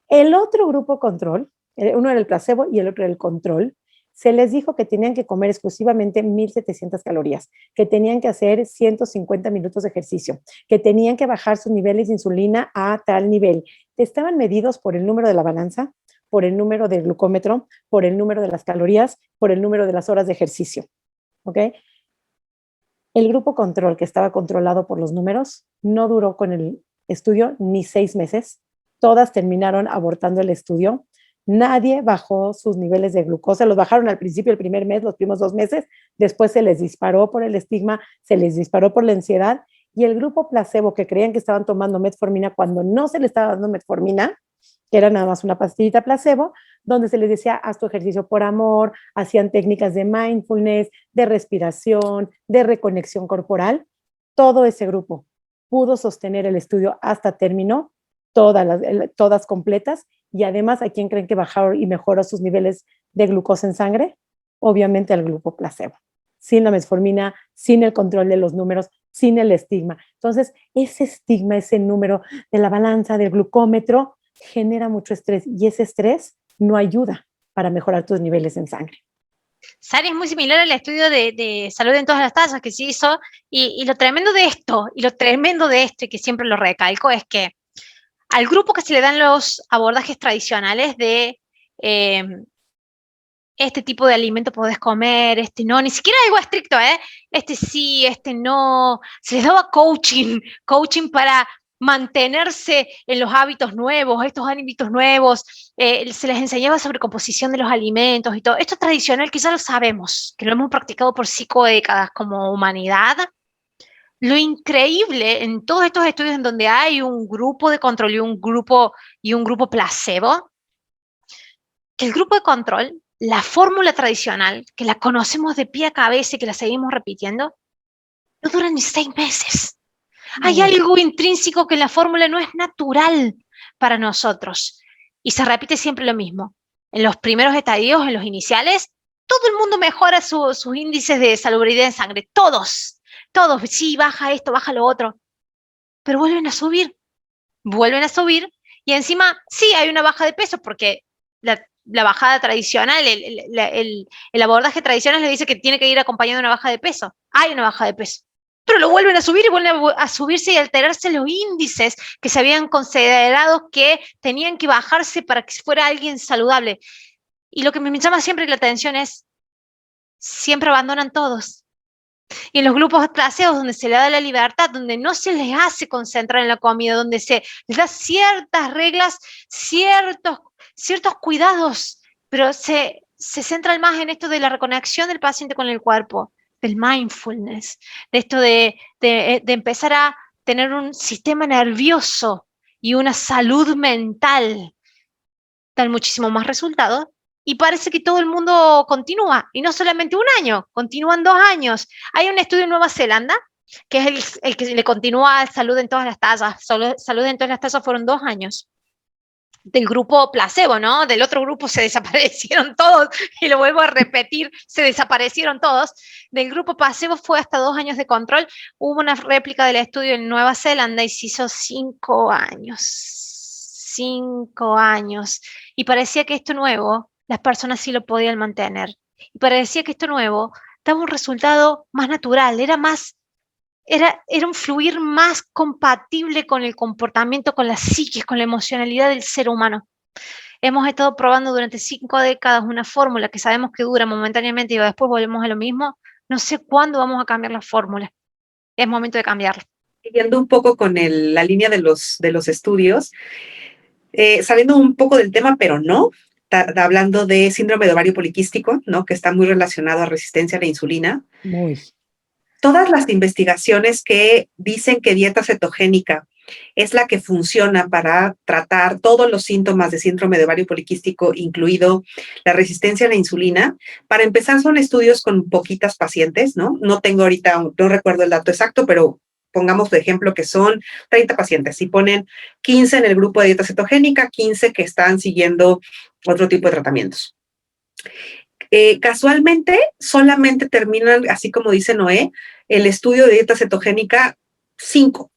El otro grupo control, uno era el placebo y el otro era el control, Se les dijo que tenían que comer exclusivamente 1,700 calorías, que tenían que hacer 150 minutos de ejercicio, que tenían que bajar sus niveles de insulina a tal nivel. Estaban medidos por el número de la balanza, por el número del glucómetro, por el número de las calorías, por el número de las horas de ejercicio. ¿Ok? El grupo control, que estaba controlado por los números, no duró con el estudio ni 6 meses. Todas terminaron abortando el estudio. Nadie bajó sus niveles de glucosa, los bajaron al principio, el primer mes, los primeros 2 meses, después se les disparó por el estigma, se les disparó por la ansiedad, y el grupo placebo, que creían que estaban tomando metformina cuando no se les estaba dando metformina, que era nada más una pastillita placebo, donde se les decía, haz tu ejercicio por amor, hacían técnicas de mindfulness, de respiración, de reconexión corporal. Todo ese grupo pudo sostener el estudio hasta término, todas completas, y además, ¿a quién creen que bajaron y mejoró sus niveles de glucosa en sangre? Obviamente al grupo placebo, sin la metformina, sin el control de los números, sin el estigma. Entonces, ese estigma, ese número de la balanza, del glucómetro, genera mucho estrés, y ese estrés no ayuda para mejorar tus niveles en sangre. Sari, es muy similar al estudio de salud en todas las tallas que se hizo, y lo tremendo de esto, y que siempre lo recalco, es que al grupo que se le dan los abordajes tradicionales de este tipo de alimento podés comer, este no, ni siquiera algo estricto, este sí, este no, se les daba coaching para mantenerse en los hábitos nuevos, estos hábitos nuevos, se les enseñaba sobre composición de los alimentos y todo. Esto es tradicional, que ya lo sabemos, que lo hemos practicado por 5 décadas como humanidad. Lo increíble en todos estos estudios en donde hay un grupo de control y un grupo placebo, que el grupo de control, la fórmula tradicional, que la conocemos de pie a cabeza y que la seguimos repitiendo, no dura ni 6 meses. Hay algo intrínseco que en la fórmula no es natural para nosotros. Y se repite siempre lo mismo. En los primeros estadios, en los iniciales, todo el mundo mejora sus índices de salubridad en sangre. Todos, sí, baja esto, baja lo otro. Pero vuelven a subir. Y encima, sí, hay una baja de peso, porque la bajada tradicional, el abordaje tradicional le dice que tiene que ir acompañado de una baja de peso. Hay una baja de peso. Pero lo vuelven a subir y vuelven a subirse y alterarse los índices que se habían considerado que tenían que bajarse para que fuera alguien saludable. Y lo que me llama siempre la atención es, siempre abandonan todos. Y en los grupos placebos, donde se les da la libertad, donde no se les hace concentrar en la comida, donde se les da ciertas reglas, ciertos cuidados, pero se centran más en esto de la reconexión del paciente con el cuerpo, del mindfulness, de esto de empezar a tener un sistema nervioso y una salud mental, dan muchísimo más resultados. Y parece que todo el mundo continúa, y no solamente 1 año, continúan 2 años. Hay un estudio en Nueva Zelanda, que es el que le continúa a Salud en todas las tallas. Salud en todas las tallas fueron 2 años. Del grupo placebo, ¿no? Del otro grupo se desaparecieron todos, y lo vuelvo a repetir, se desaparecieron todos. Del grupo placebo fue hasta 2 años de control. Hubo una réplica del estudio en Nueva Zelanda y se hizo 5 años. 5 años. Y parecía que esto nuevo, las personas sí lo podían mantener. Y parecía que esto nuevo daba un resultado más natural, era un fluir más compatible con el comportamiento, con la psiquis, con la emocionalidad del ser humano. Hemos estado probando durante 5 décadas una fórmula que sabemos que dura momentáneamente y después volvemos a lo mismo. No sé cuándo vamos a cambiar la fórmula. Es momento de cambiarla. Siguiendo un poco con la línea de los estudios, sabiendo un poco del tema, pero no, hablando de síndrome de ovario poliquístico, ¿no? Que está muy relacionado a resistencia a la insulina. Muy. Todas las investigaciones que dicen que dieta cetogénica es la que funciona para tratar todos los síntomas de síndrome de ovario poliquístico, incluido la resistencia a la insulina, para empezar son estudios con poquitas pacientes, ¿no? No tengo ahorita, no recuerdo el dato exacto, pero pongamos de ejemplo que son 30 pacientes y ponen 15 en el grupo de dieta cetogénica, 15 que están siguiendo otro tipo de tratamientos. Casualmente solamente terminan, así como dice Noé, el estudio de dieta cetogénica 5.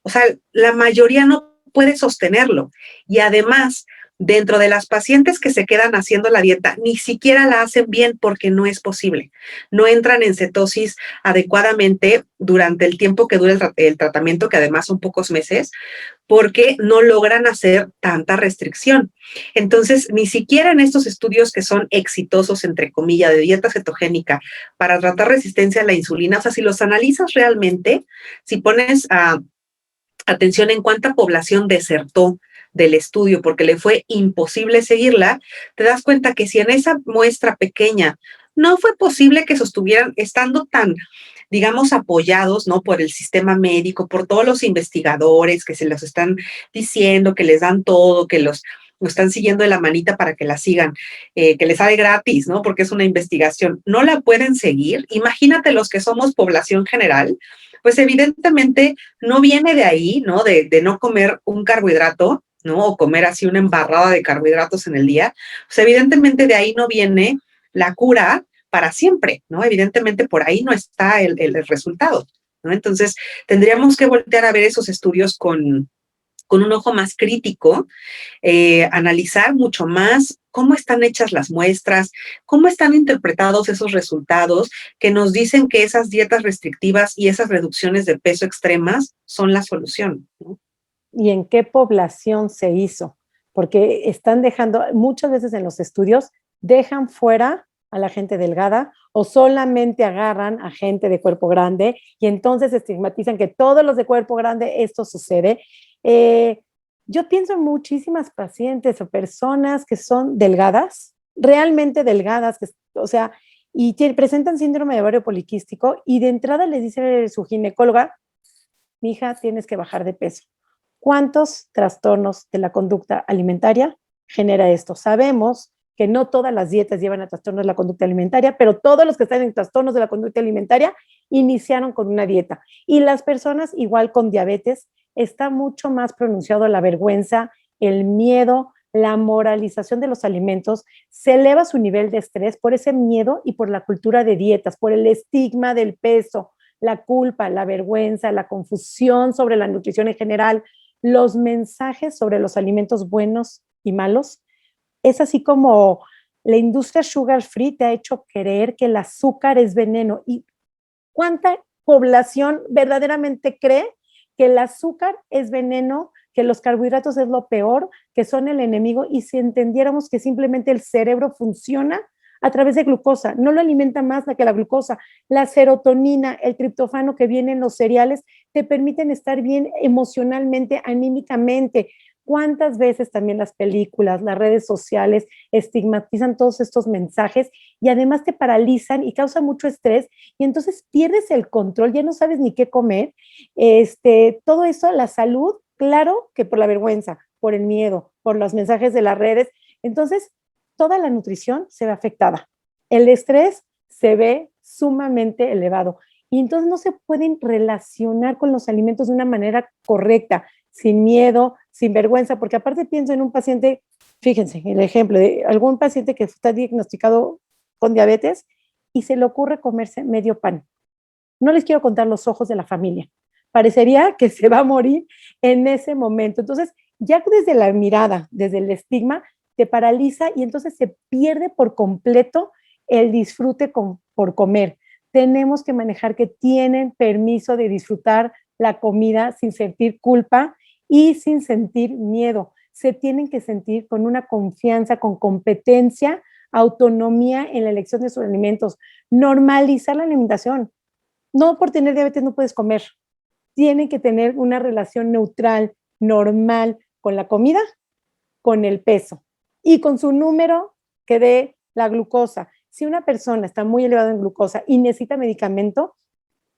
O sea, la mayoría no puede sostenerlo. Y además, Dentro de las pacientes que se quedan haciendo la dieta, ni siquiera la hacen bien porque no es posible. No entran en cetosis adecuadamente durante el tiempo que dura el tratamiento, que además son pocos meses, porque no logran hacer tanta restricción. Entonces, ni siquiera en estos estudios que son exitosos, entre comillas, de dieta cetogénica para tratar resistencia a la insulina, o sea, si los analizas realmente, si pones atención en cuánta población desertó del estudio porque le fue imposible seguirla, te das cuenta que si en esa muestra pequeña no fue posible que sostuvieran estando tan, digamos, apoyados, ¿no? Por el sistema médico, por todos los investigadores que se los están diciendo, que les dan todo, que lo están siguiendo de la manita para que la sigan, que les sale gratis, ¿no? Porque es una investigación. No la pueden seguir. Imagínate los que somos población general, pues evidentemente no viene de ahí, ¿no? De no comer un carbohidrato, ¿no? O comer así una embarrada de carbohidratos en el día. Pues evidentemente de ahí no viene la cura para siempre, ¿no? Evidentemente por ahí no está el resultado, ¿no? Entonces tendríamos que voltear a ver esos estudios con un ojo más crítico, analizar mucho más cómo están hechas las muestras, cómo están interpretados esos resultados que nos dicen que esas dietas restrictivas y esas reducciones de peso extremas son la solución, ¿no? ¿Y en qué población se hizo? Porque están dejando, muchas veces en los estudios, dejan fuera a la gente delgada o solamente agarran a gente de cuerpo grande y entonces estigmatizan que todos los de cuerpo grande esto sucede. Yo pienso en muchísimas pacientes o personas que son delgadas, realmente delgadas, que, o sea, y presentan síndrome de ovario poliquístico y de entrada les dice su ginecóloga, mija, tienes que bajar de peso. ¿Cuántos trastornos de la conducta alimentaria genera esto? Sabemos que no todas las dietas llevan a trastornos de la conducta alimentaria, pero todos los que están en trastornos de la conducta alimentaria iniciaron con una dieta. Y las personas igual con diabetes está mucho más pronunciado la vergüenza, el miedo, la moralización de los alimentos, se eleva su nivel de estrés por ese miedo y por la cultura de dietas, por el estigma del peso, la culpa, la vergüenza, la confusión sobre la nutrición en general, los mensajes sobre los alimentos buenos y malos. Es así como la industria sugar free te ha hecho creer que el azúcar es veneno. ¿Y cuánta población verdaderamente cree que el azúcar es veneno, que los carbohidratos es lo peor, que son el enemigo? Y si entendiéramos que simplemente el cerebro funciona a través de glucosa, no lo alimenta más que la glucosa, la serotonina, el triptofano que viene en los cereales, te permiten estar bien emocionalmente, anímicamente. ¿Cuántas veces también las películas, las redes sociales estigmatizan todos estos mensajes y además te paralizan y causan mucho estrés y entonces pierdes el control, ya no sabes ni qué comer? Todo eso, la salud, claro que por la vergüenza, por el miedo, por los mensajes de las redes. Entonces, toda la nutrición se ve afectada. El estrés se ve sumamente elevado y entonces no se pueden relacionar con los alimentos de una manera correcta, sin miedo, sin vergüenza, porque aparte pienso en un paciente, fíjense, el ejemplo de algún paciente que está diagnosticado con diabetes y se le ocurre comerse medio pan. No les quiero contar los ojos de la familia. Parecería que se va a morir en ese momento. Entonces, ya desde la mirada, desde el estigma, te paraliza y entonces se pierde por completo el disfrute por comer. Tenemos que manejar que tienen permiso de disfrutar la comida sin sentir culpa y sin sentir miedo. Se tienen que sentir con una confianza, con competencia, autonomía en la elección de sus alimentos. Normalizar la alimentación. No por tener diabetes no puedes comer. Tienen que tener una relación neutral, normal con la comida, con el peso y con su número que dé la glucosa. Si una persona está muy elevada en glucosa y necesita medicamento,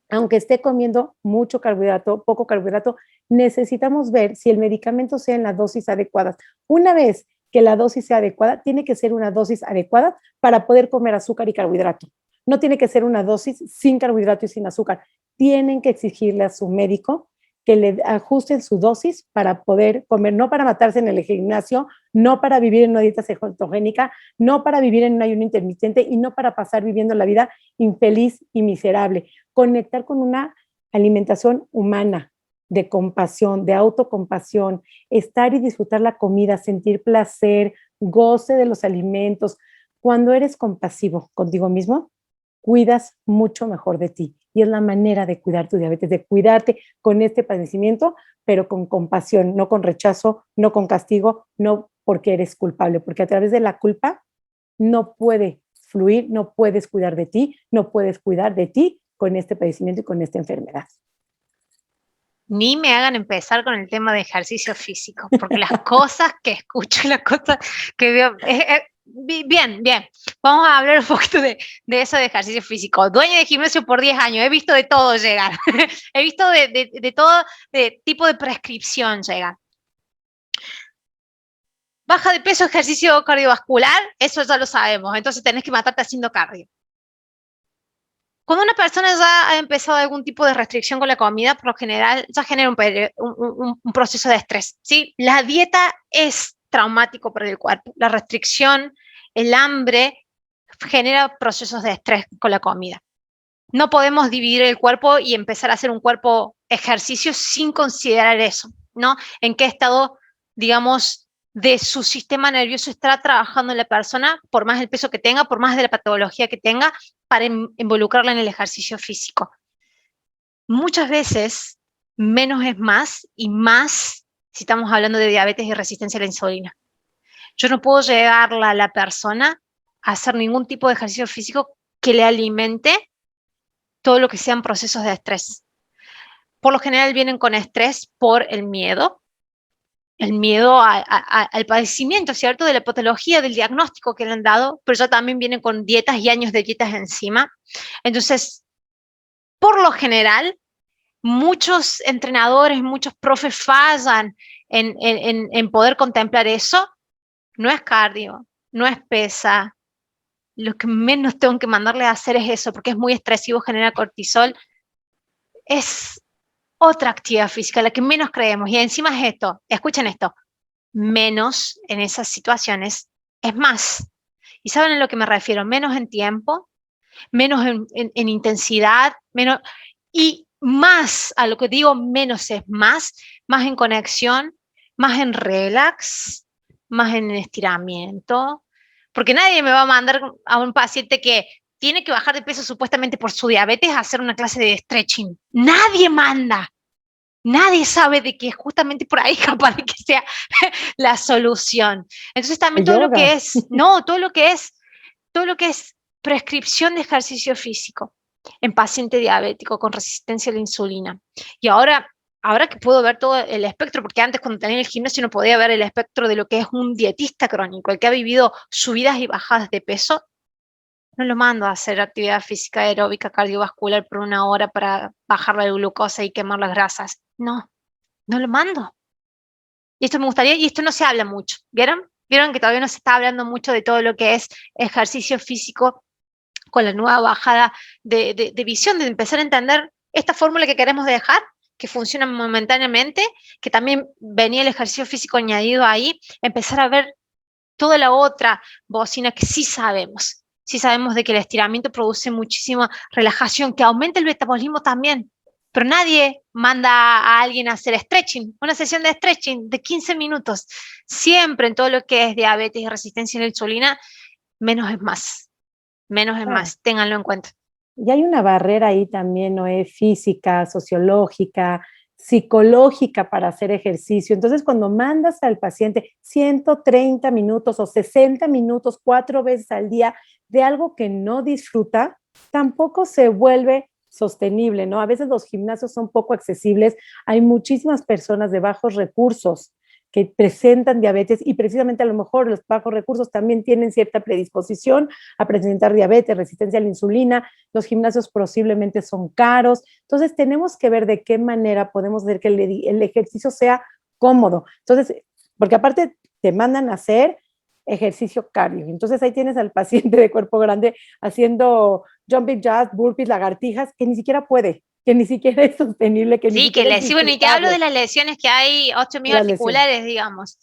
aunque esté comiendo mucho carbohidrato, poco carbohidrato, necesitamos ver si el medicamento sea en las dosis adecuadas. Una vez que la dosis sea adecuada, tiene que ser una dosis adecuada para poder comer azúcar y carbohidrato. No tiene que ser una dosis sin carbohidrato y sin azúcar. Tienen que exigirle a su médico que le ajusten su dosis para poder comer, no para matarse en el gimnasio, no para vivir en una dieta cetogénica, no para vivir en un ayuno intermitente y no para pasar viviendo la vida infeliz y miserable. Conectar con una alimentación humana, de compasión, de autocompasión, estar y disfrutar la comida, sentir placer, goce de los alimentos. Cuando eres compasivo contigo mismo, cuidas mucho mejor de ti. Y es la manera de cuidar tu diabetes, de cuidarte con este padecimiento, pero con compasión, no con rechazo, no con castigo, no porque eres culpable, porque a través de la culpa no puede fluir, no puedes cuidar de ti, no puedes cuidar de ti con este padecimiento y con esta enfermedad. Ni me hagan empezar con el tema de ejercicio físico, porque las cosas que escucho, las cosas que veo... bien, bien. Vamos a hablar un poquito de eso de ejercicio físico. Dueña de gimnasio por 10 años, he visto de todo llegar. He visto de todo de tipo de prescripción llegar. Baja de peso, ejercicio cardiovascular, eso ya lo sabemos, entonces tenés que matarte haciendo cardio. Cuando una persona ya ha empezado algún tipo de restricción con la comida, por lo general ya genera un proceso de estrés, ¿sí? La dieta es traumático para el cuerpo. La restricción, el hambre, genera procesos de estrés con la comida. No podemos dividir el cuerpo y empezar a hacer un cuerpo ejercicio sin considerar eso, ¿no? En qué estado, digamos, de su sistema nervioso está trabajando la persona, por más el peso que tenga, por más de la patología que tenga, para involucrarla en el ejercicio físico. Muchas veces, menos es más, y más si estamos hablando de diabetes y resistencia a la insulina. Yo no puedo llevarla a la persona a hacer ningún tipo de ejercicio físico que le alimente todo lo que sean procesos de estrés. Por lo general vienen con estrés por el miedo al padecimiento, ¿cierto? De la patología, del diagnóstico que le han dado, pero ya también vienen con dietas y años de dietas encima. Entonces, por lo general, muchos entrenadores, muchos profes fallan en poder contemplar eso. No es cardio, no es pesa. Lo que menos tengo que mandarle a hacer es eso, porque es muy estresivo, genera cortisol. Es otra actividad física, la que menos creemos. Y encima es esto, escuchen esto, menos en esas situaciones es más. ¿Y saben a lo que me refiero? Menos en tiempo, menos en intensidad, menos, y más, a lo que digo menos es más en conexión, más en relax, más en estiramiento, porque nadie me va a mandar a un paciente que tiene que bajar de peso supuestamente por su diabetes a hacer una clase de stretching. Nadie manda. Nadie sabe de que justamente por ahí capaz de que sea la solución. Entonces también todo lo que es, no, todo lo que es prescripción de ejercicio físico en paciente diabético con resistencia a la insulina. Y ahora que puedo ver todo el espectro, porque antes cuando tenía el gimnasio no podía ver el espectro de lo que es un dietista crónico, el que ha vivido subidas y bajadas de peso, no lo mando a hacer actividad física aeróbica cardiovascular por 1 hora para bajar la glucosa y quemar las grasas. No, no lo mando. Y esto me gustaría, y esto no se habla mucho, ¿vieron? ¿Vieron que todavía no se está hablando mucho de todo lo que es ejercicio físico con la nueva bajada de visión, de empezar a entender esta fórmula que queremos dejar, que funciona momentáneamente, que también venía el ejercicio físico añadido ahí, empezar a ver toda la otra bocina que sí sabemos. Sí sabemos de que el estiramiento produce muchísima relajación, que aumenta el metabolismo también. Pero nadie manda a alguien a hacer stretching, una sesión de stretching de 15 minutos. Siempre en todo lo que es diabetes y resistencia a la insulina, menos es más. Menos es más, ténganlo en cuenta. Y hay una barrera ahí también, ¿no? Física, sociológica, psicológica para hacer ejercicio. Entonces, cuando mandas al paciente 130 minutos o 60 minutos 4 veces al día de algo que no disfruta, tampoco se vuelve sostenible, ¿no? A veces los gimnasios son poco accesibles, hay muchísimas personas de bajos recursos que presentan diabetes y precisamente a lo mejor los bajos recursos también tienen cierta predisposición a presentar diabetes, resistencia a la insulina, los gimnasios posiblemente son caros, entonces tenemos que ver de qué manera podemos hacer que el ejercicio sea cómodo, entonces, porque aparte te mandan a hacer ejercicio cardio, entonces ahí tienes al paciente de cuerpo grande haciendo jumping jacks, burpees, lagartijas, que ni siquiera puede, que ni siquiera es sostenible. Que sí, que bueno, y te hablo de las lesiones que hay osteomiofasculares, digamos.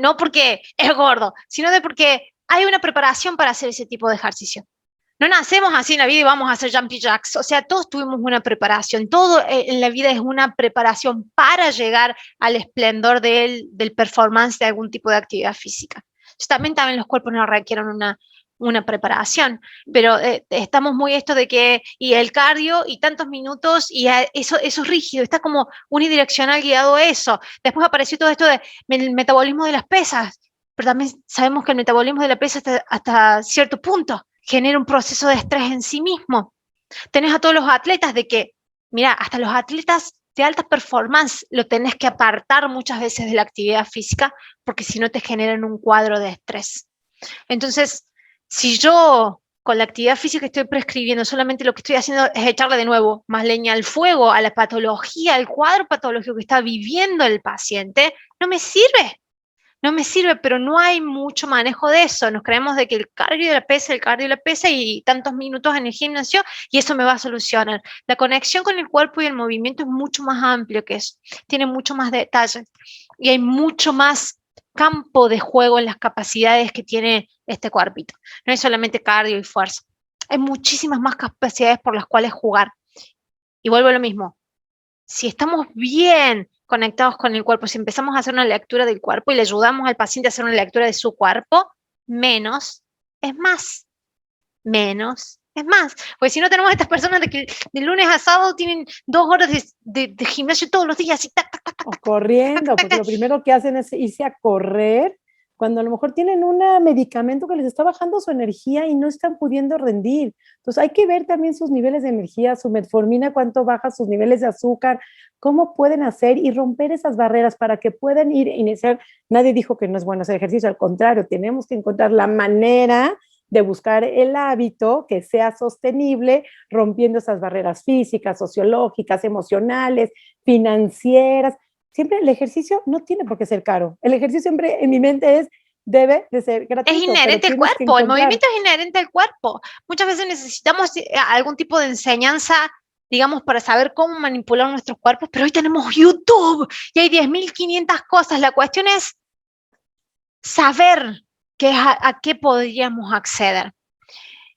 No porque es gordo, sino de porque hay una preparación para hacer ese tipo de ejercicio. No nacemos así en la vida y vamos a hacer jumpy jacks. O sea, todos tuvimos una preparación. Todo en la vida es una preparación para llegar al esplendor del performance de algún tipo de actividad física. También los cuerpos no requieren una preparación, pero estamos muy esto de que, y el cardio, y tantos minutos, y eso es rígido, está como unidireccional guiado a eso. Después apareció todo esto del metabolismo de las pesas, pero también sabemos que el metabolismo de la pesa hasta cierto punto genera un proceso de estrés en sí mismo. Tenés a todos los atletas de que, mira, hasta los atletas de alta performance lo tenés que apartar muchas veces de la actividad física porque si no te generan un cuadro de estrés. Entonces, si yo con la actividad física que estoy prescribiendo solamente lo que estoy haciendo es echarle de nuevo más leña al fuego, a la patología, al cuadro patológico que está viviendo el paciente, no me sirve. No me sirve, pero no hay mucho manejo de eso. Nos creemos de que el cardio y la pesa y tantos minutos en el gimnasio y eso me va a solucionar. La conexión con el cuerpo y el movimiento es mucho más amplio que eso. Tiene mucho más detalles y hay mucho más campo de juego en las capacidades que tiene este cuerpito. No es solamente cardio y fuerza. Hay muchísimas más capacidades por las cuales jugar. Y vuelvo a lo mismo. Si estamos bien conectados con el cuerpo, si empezamos a hacer una lectura del cuerpo y le ayudamos al paciente a hacer una lectura de su cuerpo, menos es más. Menos es más. Porque si no tenemos estas personas de que de lunes a sábado tienen 2 horas de gimnasio todos los días y tac, tac, tac, o corriendo, porque lo primero que hacen es irse a correr cuando a lo mejor tienen un medicamento que les está bajando su energía y no están pudiendo rendir. Entonces hay que ver también sus niveles de energía, su metformina, cuánto baja sus niveles de azúcar, cómo pueden hacer y romper esas barreras para que puedan ir a iniciar. Nadie dijo que no es bueno hacer ejercicio, al contrario, tenemos que encontrar la manera de buscar el hábito que sea sostenible, rompiendo esas barreras físicas, sociológicas, emocionales, financieras. Siempre el ejercicio no tiene por qué ser caro. El ejercicio siempre en mi mente debe de ser gratuito. Es inherente al cuerpo, el movimiento es inherente al cuerpo. Muchas veces necesitamos algún tipo de enseñanza, digamos, para saber cómo manipular nuestros cuerpos, pero hoy tenemos YouTube y hay 10.500 cosas. La cuestión es saber a qué podríamos acceder.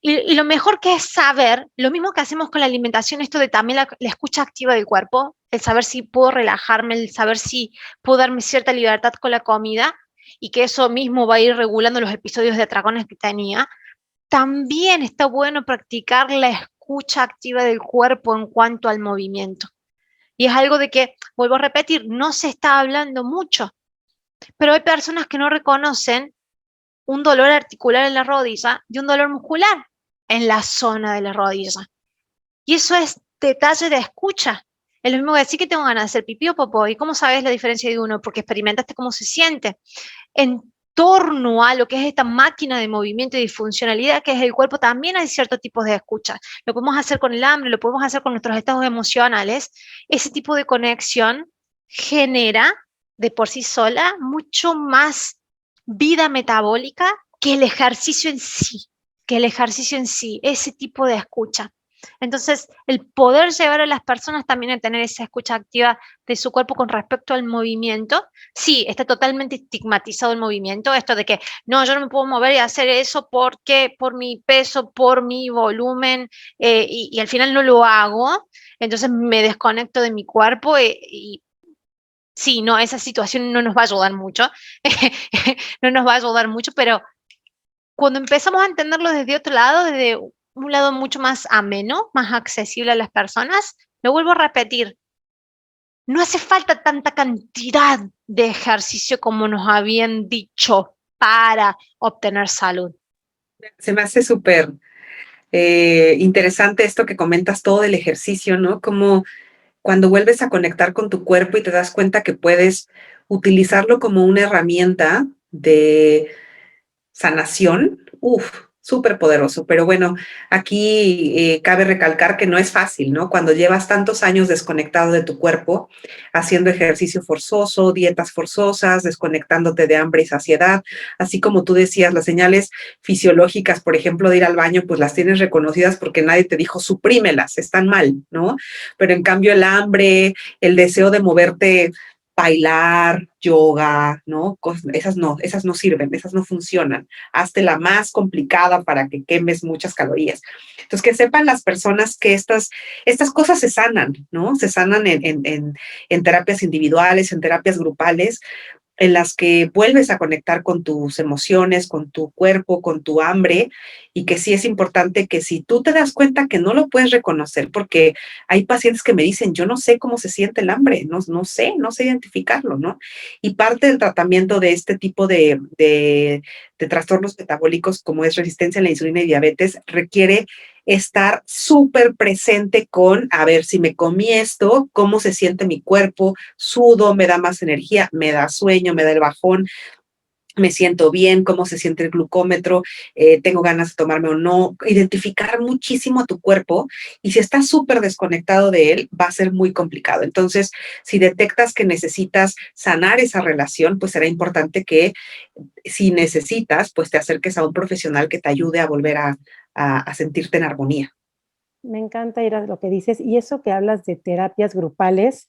Y lo mejor que es saber, lo mismo que hacemos con la alimentación, esto de también la escucha activa del cuerpo, el saber si puedo relajarme, el saber si puedo darme cierta libertad con la comida y que eso mismo va a ir regulando los episodios de atracones que tenía. También está bueno practicar la escucha activa del cuerpo en cuanto al movimiento. Y es algo de que, vuelvo a repetir, no se está hablando mucho, pero hay personas que no reconocen un dolor articular en la rodilla y un dolor muscular en la zona de la rodilla. Y eso es detalle de escucha. Es lo mismo que decir que tengo ganas de hacer pipí o popó. ¿Y cómo sabes la diferencia de uno? Porque experimentaste cómo se siente. En torno a lo que es esta máquina de movimiento y de funcionalidad que es el cuerpo, también hay ciertos tipos de escucha. Lo podemos hacer con el hambre, lo podemos hacer con nuestros estados emocionales. Ese tipo de conexión genera de por sí sola mucho más vida metabólica que el ejercicio en sí, ese tipo de escucha. Entonces, el poder llevar a las personas también a tener esa escucha activa de su cuerpo con respecto al movimiento. Sí, está totalmente estigmatizado el movimiento, esto de que no, yo no me puedo mover y hacer eso porque por mi peso, por mi volumen, y al final no lo hago, entonces me desconecto de mi cuerpo y sí, no, esa situación no nos va a ayudar mucho, no nos va a ayudar mucho, pero cuando empezamos a entenderlo desde otro lado, desde un lado mucho más ameno, más accesible a las personas, lo vuelvo a repetir, no hace falta tanta cantidad de ejercicio como nos habían dicho para obtener salud. Se me hace súper interesante esto que comentas todo del ejercicio, ¿no? Como cuando vuelves a conectar con tu cuerpo y te das cuenta que puedes utilizarlo como una herramienta de sanación, súper poderoso. Pero bueno, aquí cabe recalcar que no es fácil, ¿no? Cuando llevas tantos años desconectado de tu cuerpo, haciendo ejercicio forzoso, dietas forzosas, desconectándote de hambre y saciedad, así como tú decías, las señales fisiológicas, por ejemplo, de ir al baño, pues las tienes reconocidas porque nadie te dijo suprímelas, están mal, ¿no? Pero en cambio el hambre, el deseo de moverte bailar, yoga, ¿no? Esas no sirven, esas no funcionan. Hazte la más complicada para que quemes muchas calorías. Entonces, que sepan las personas que estas cosas se sanan, ¿no? Se sanan en terapias individuales, en terapias grupales, en las que vuelves a conectar con tus emociones, con tu cuerpo, con tu hambre, y que sí es importante que si tú te das cuenta que no lo puedes reconocer, porque hay pacientes que me dicen, yo no sé cómo se siente el hambre, no sé identificarlo, ¿no? Y parte del tratamiento de este tipo de trastornos metabólicos, como es resistencia a la insulina y diabetes, requiere estar súper presente con, a ver, si me comí esto, cómo se siente mi cuerpo, sudo, me da más energía, me da sueño, me da el bajón, me siento bien, cómo se siente el glucómetro, tengo ganas de tomarme o no, identificar muchísimo a tu cuerpo, y si estás súper desconectado de él, va a ser muy complicado. Entonces, si detectas que necesitas sanar esa relación, pues será importante que, si necesitas, pues te acerques a un profesional que te ayude a volver a sentirte en armonía. Me encanta ir a lo que dices y eso que hablas de terapias grupales,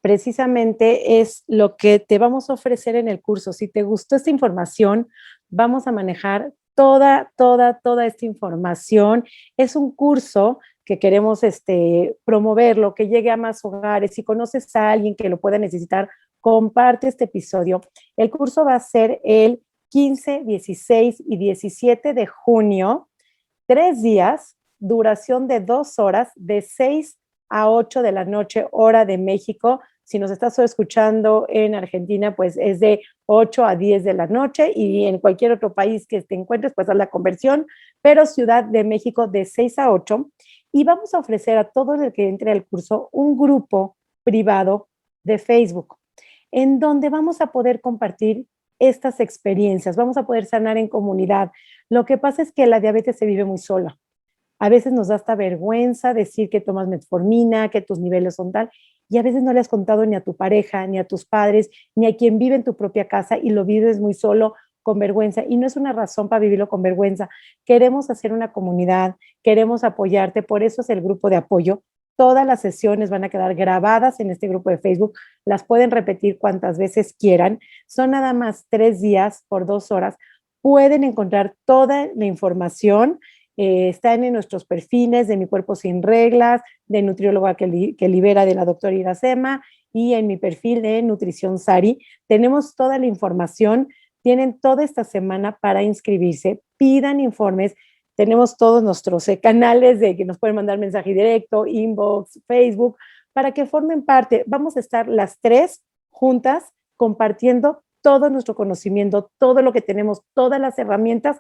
precisamente es lo que te vamos a ofrecer en el curso. Si te gustó esta información, vamos a manejar toda esta información. Es un curso que queremos promoverlo, que llegue a más hogares. Si conoces a alguien que lo pueda necesitar, comparte este episodio. El curso va a ser el 15, 16 y 17 de junio, 3 días, duración de 2 horas, de 6 a 8 de la noche, hora de México. Si nos estás escuchando en Argentina, pues es de 8 a 10 de la noche, y en cualquier otro país que te encuentres, pues haz la conversión, pero Ciudad de México de 6 a 8. Y vamos a ofrecer a todo el que entre al curso un grupo privado de Facebook, en donde vamos a poder compartir estas experiencias, vamos a poder sanar en comunidad. Lo que pasa es que la diabetes se vive muy sola. A veces nos da hasta vergüenza decir que tomas metformina, que tus niveles son tal, y a veces no le has contado ni a tu pareja, ni a tus padres, ni a quien vive en tu propia casa, y lo vives muy solo, con vergüenza. Y no es una razón para vivirlo con vergüenza. Queremos hacer una comunidad, queremos apoyarte, por eso es el grupo de apoyo. Todas las sesiones van a quedar grabadas en este grupo de Facebook, las pueden repetir cuantas veces quieran. Son nada más 3 días por 2 horas. Pueden encontrar toda la información. Están en nuestros perfiles de Mi Cuerpo Sin Reglas, de Nutrióloga que Libera, de la doctora Iracema, y en mi perfil de Nutrición Sari. Tenemos toda la información. Tienen toda esta semana para inscribirse. Pidan informes. Tenemos todos nuestros canales de que nos pueden mandar mensaje directo, inbox, Facebook, para que formen parte. Vamos a estar las 3 juntas compartiendo todo nuestro conocimiento, todo lo que tenemos, todas las herramientas,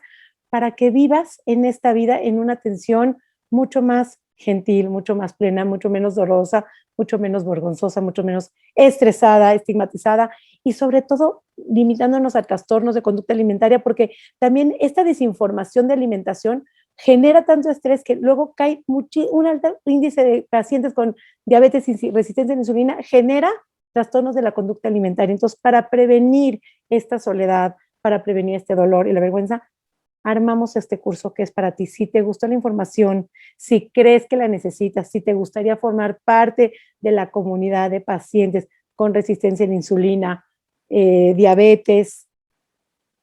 para que vivas en esta vida en una atención mucho más gentil, mucho más plena, mucho menos dolorosa, mucho menos vergonzosa, mucho menos estresada, estigmatizada, y sobre todo limitándonos a trastornos de conducta alimentaria, porque también esta desinformación de alimentación genera tanto estrés que luego cae un alto índice de pacientes con diabetes y resistencia a la insulina, genera trastornos de la conducta alimentaria. Entonces, para prevenir esta soledad, para prevenir este dolor y la vergüenza, armamos este curso que es para ti. Si te gustó la información, si crees que la necesitas, si te gustaría formar parte de la comunidad de pacientes con resistencia a la insulina, diabetes,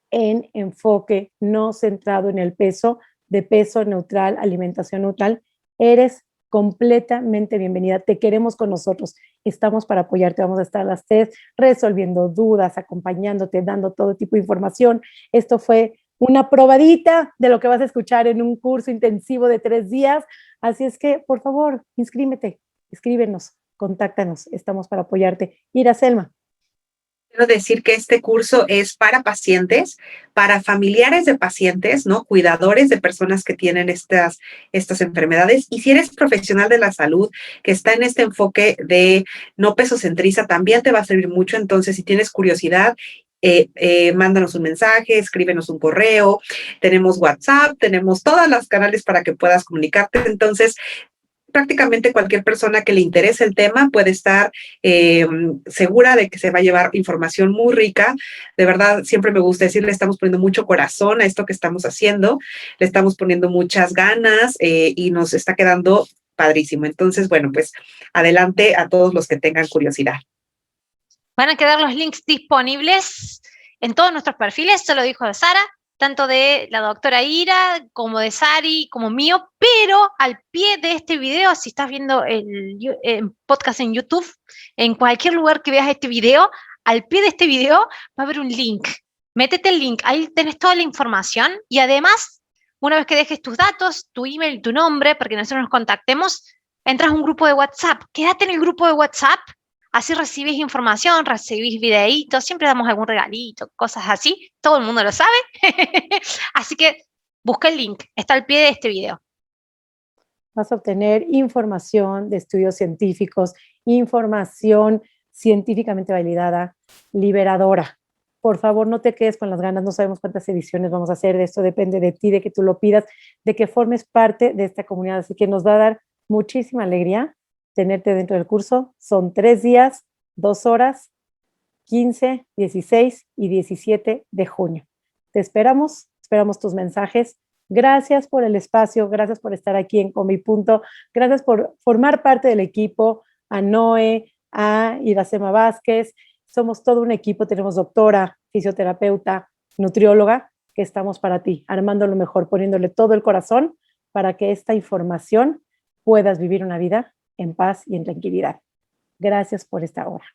en enfoque no centrado en el peso, de peso neutral, alimentación neutral, eres completamente bienvenida. Te queremos con nosotros. Estamos para apoyarte. Vamos a estar las 3 resolviendo dudas, acompañándote, dando todo tipo de información. Esto fue una probadita de lo que vas a escuchar en un curso intensivo de 3 días. Así es que, por favor, inscríbete, escríbenos, contáctanos. Estamos para apoyarte. Iracelma. Quiero decir que este curso es para pacientes, para familiares de pacientes, ¿no? Cuidadores de personas que tienen estas enfermedades. Y si eres profesional de la salud que está en este enfoque de no peso centriza, también te va a servir mucho. Entonces, si tienes curiosidad, mándanos un mensaje, escríbenos un correo, tenemos WhatsApp, tenemos todos los canales para que puedas comunicarte. Entonces, prácticamente cualquier persona que le interese el tema puede estar segura de que se va a llevar información muy rica. De verdad, siempre me gusta decir, le estamos poniendo mucho corazón a esto que estamos haciendo, le estamos poniendo muchas ganas y nos está quedando padrísimo. Entonces, bueno, pues adelante a todos los que tengan curiosidad. Van a quedar los links disponibles en todos nuestros perfiles, se lo dijo Sara, tanto de la doctora Ira, como de Sari, como mío, pero al pie de este video, si estás viendo el podcast en YouTube, en cualquier lugar que veas este video, al pie de este video va a haber un link. Métete el link, ahí tenés toda la información y además, una vez que dejes tus datos, tu email, tu nombre, para que nosotros nos contactemos, entras a un grupo de WhatsApp. Quédate en el grupo de WhatsApp. Así recibís información, recibís videitos, siempre damos algún regalito, cosas así, todo el mundo lo sabe. Así que busca el link, está al pie de este video. Vas a obtener información de estudios científicos, información científicamente validada, liberadora. Por favor, no te quedes con las ganas, no sabemos cuántas ediciones vamos a hacer de esto, depende de ti, de que tú lo pidas, de que formes parte de esta comunidad, así que nos va a dar muchísima alegría tenerte dentro del curso. Son 3 días, 2 horas, 15, 16 y 17 de junio. Te esperamos tus mensajes. Gracias por el espacio, gracias por estar aquí en Con Mi Punto, gracias por formar parte del equipo, a Noé, a Iracema Vázquez. Somos todo un equipo, tenemos doctora, fisioterapeuta, nutrióloga, que estamos para ti, armando lo mejor, poniéndole todo el corazón para que esta información puedas vivir una vida en paz y en tranquilidad. Gracias por esta hora.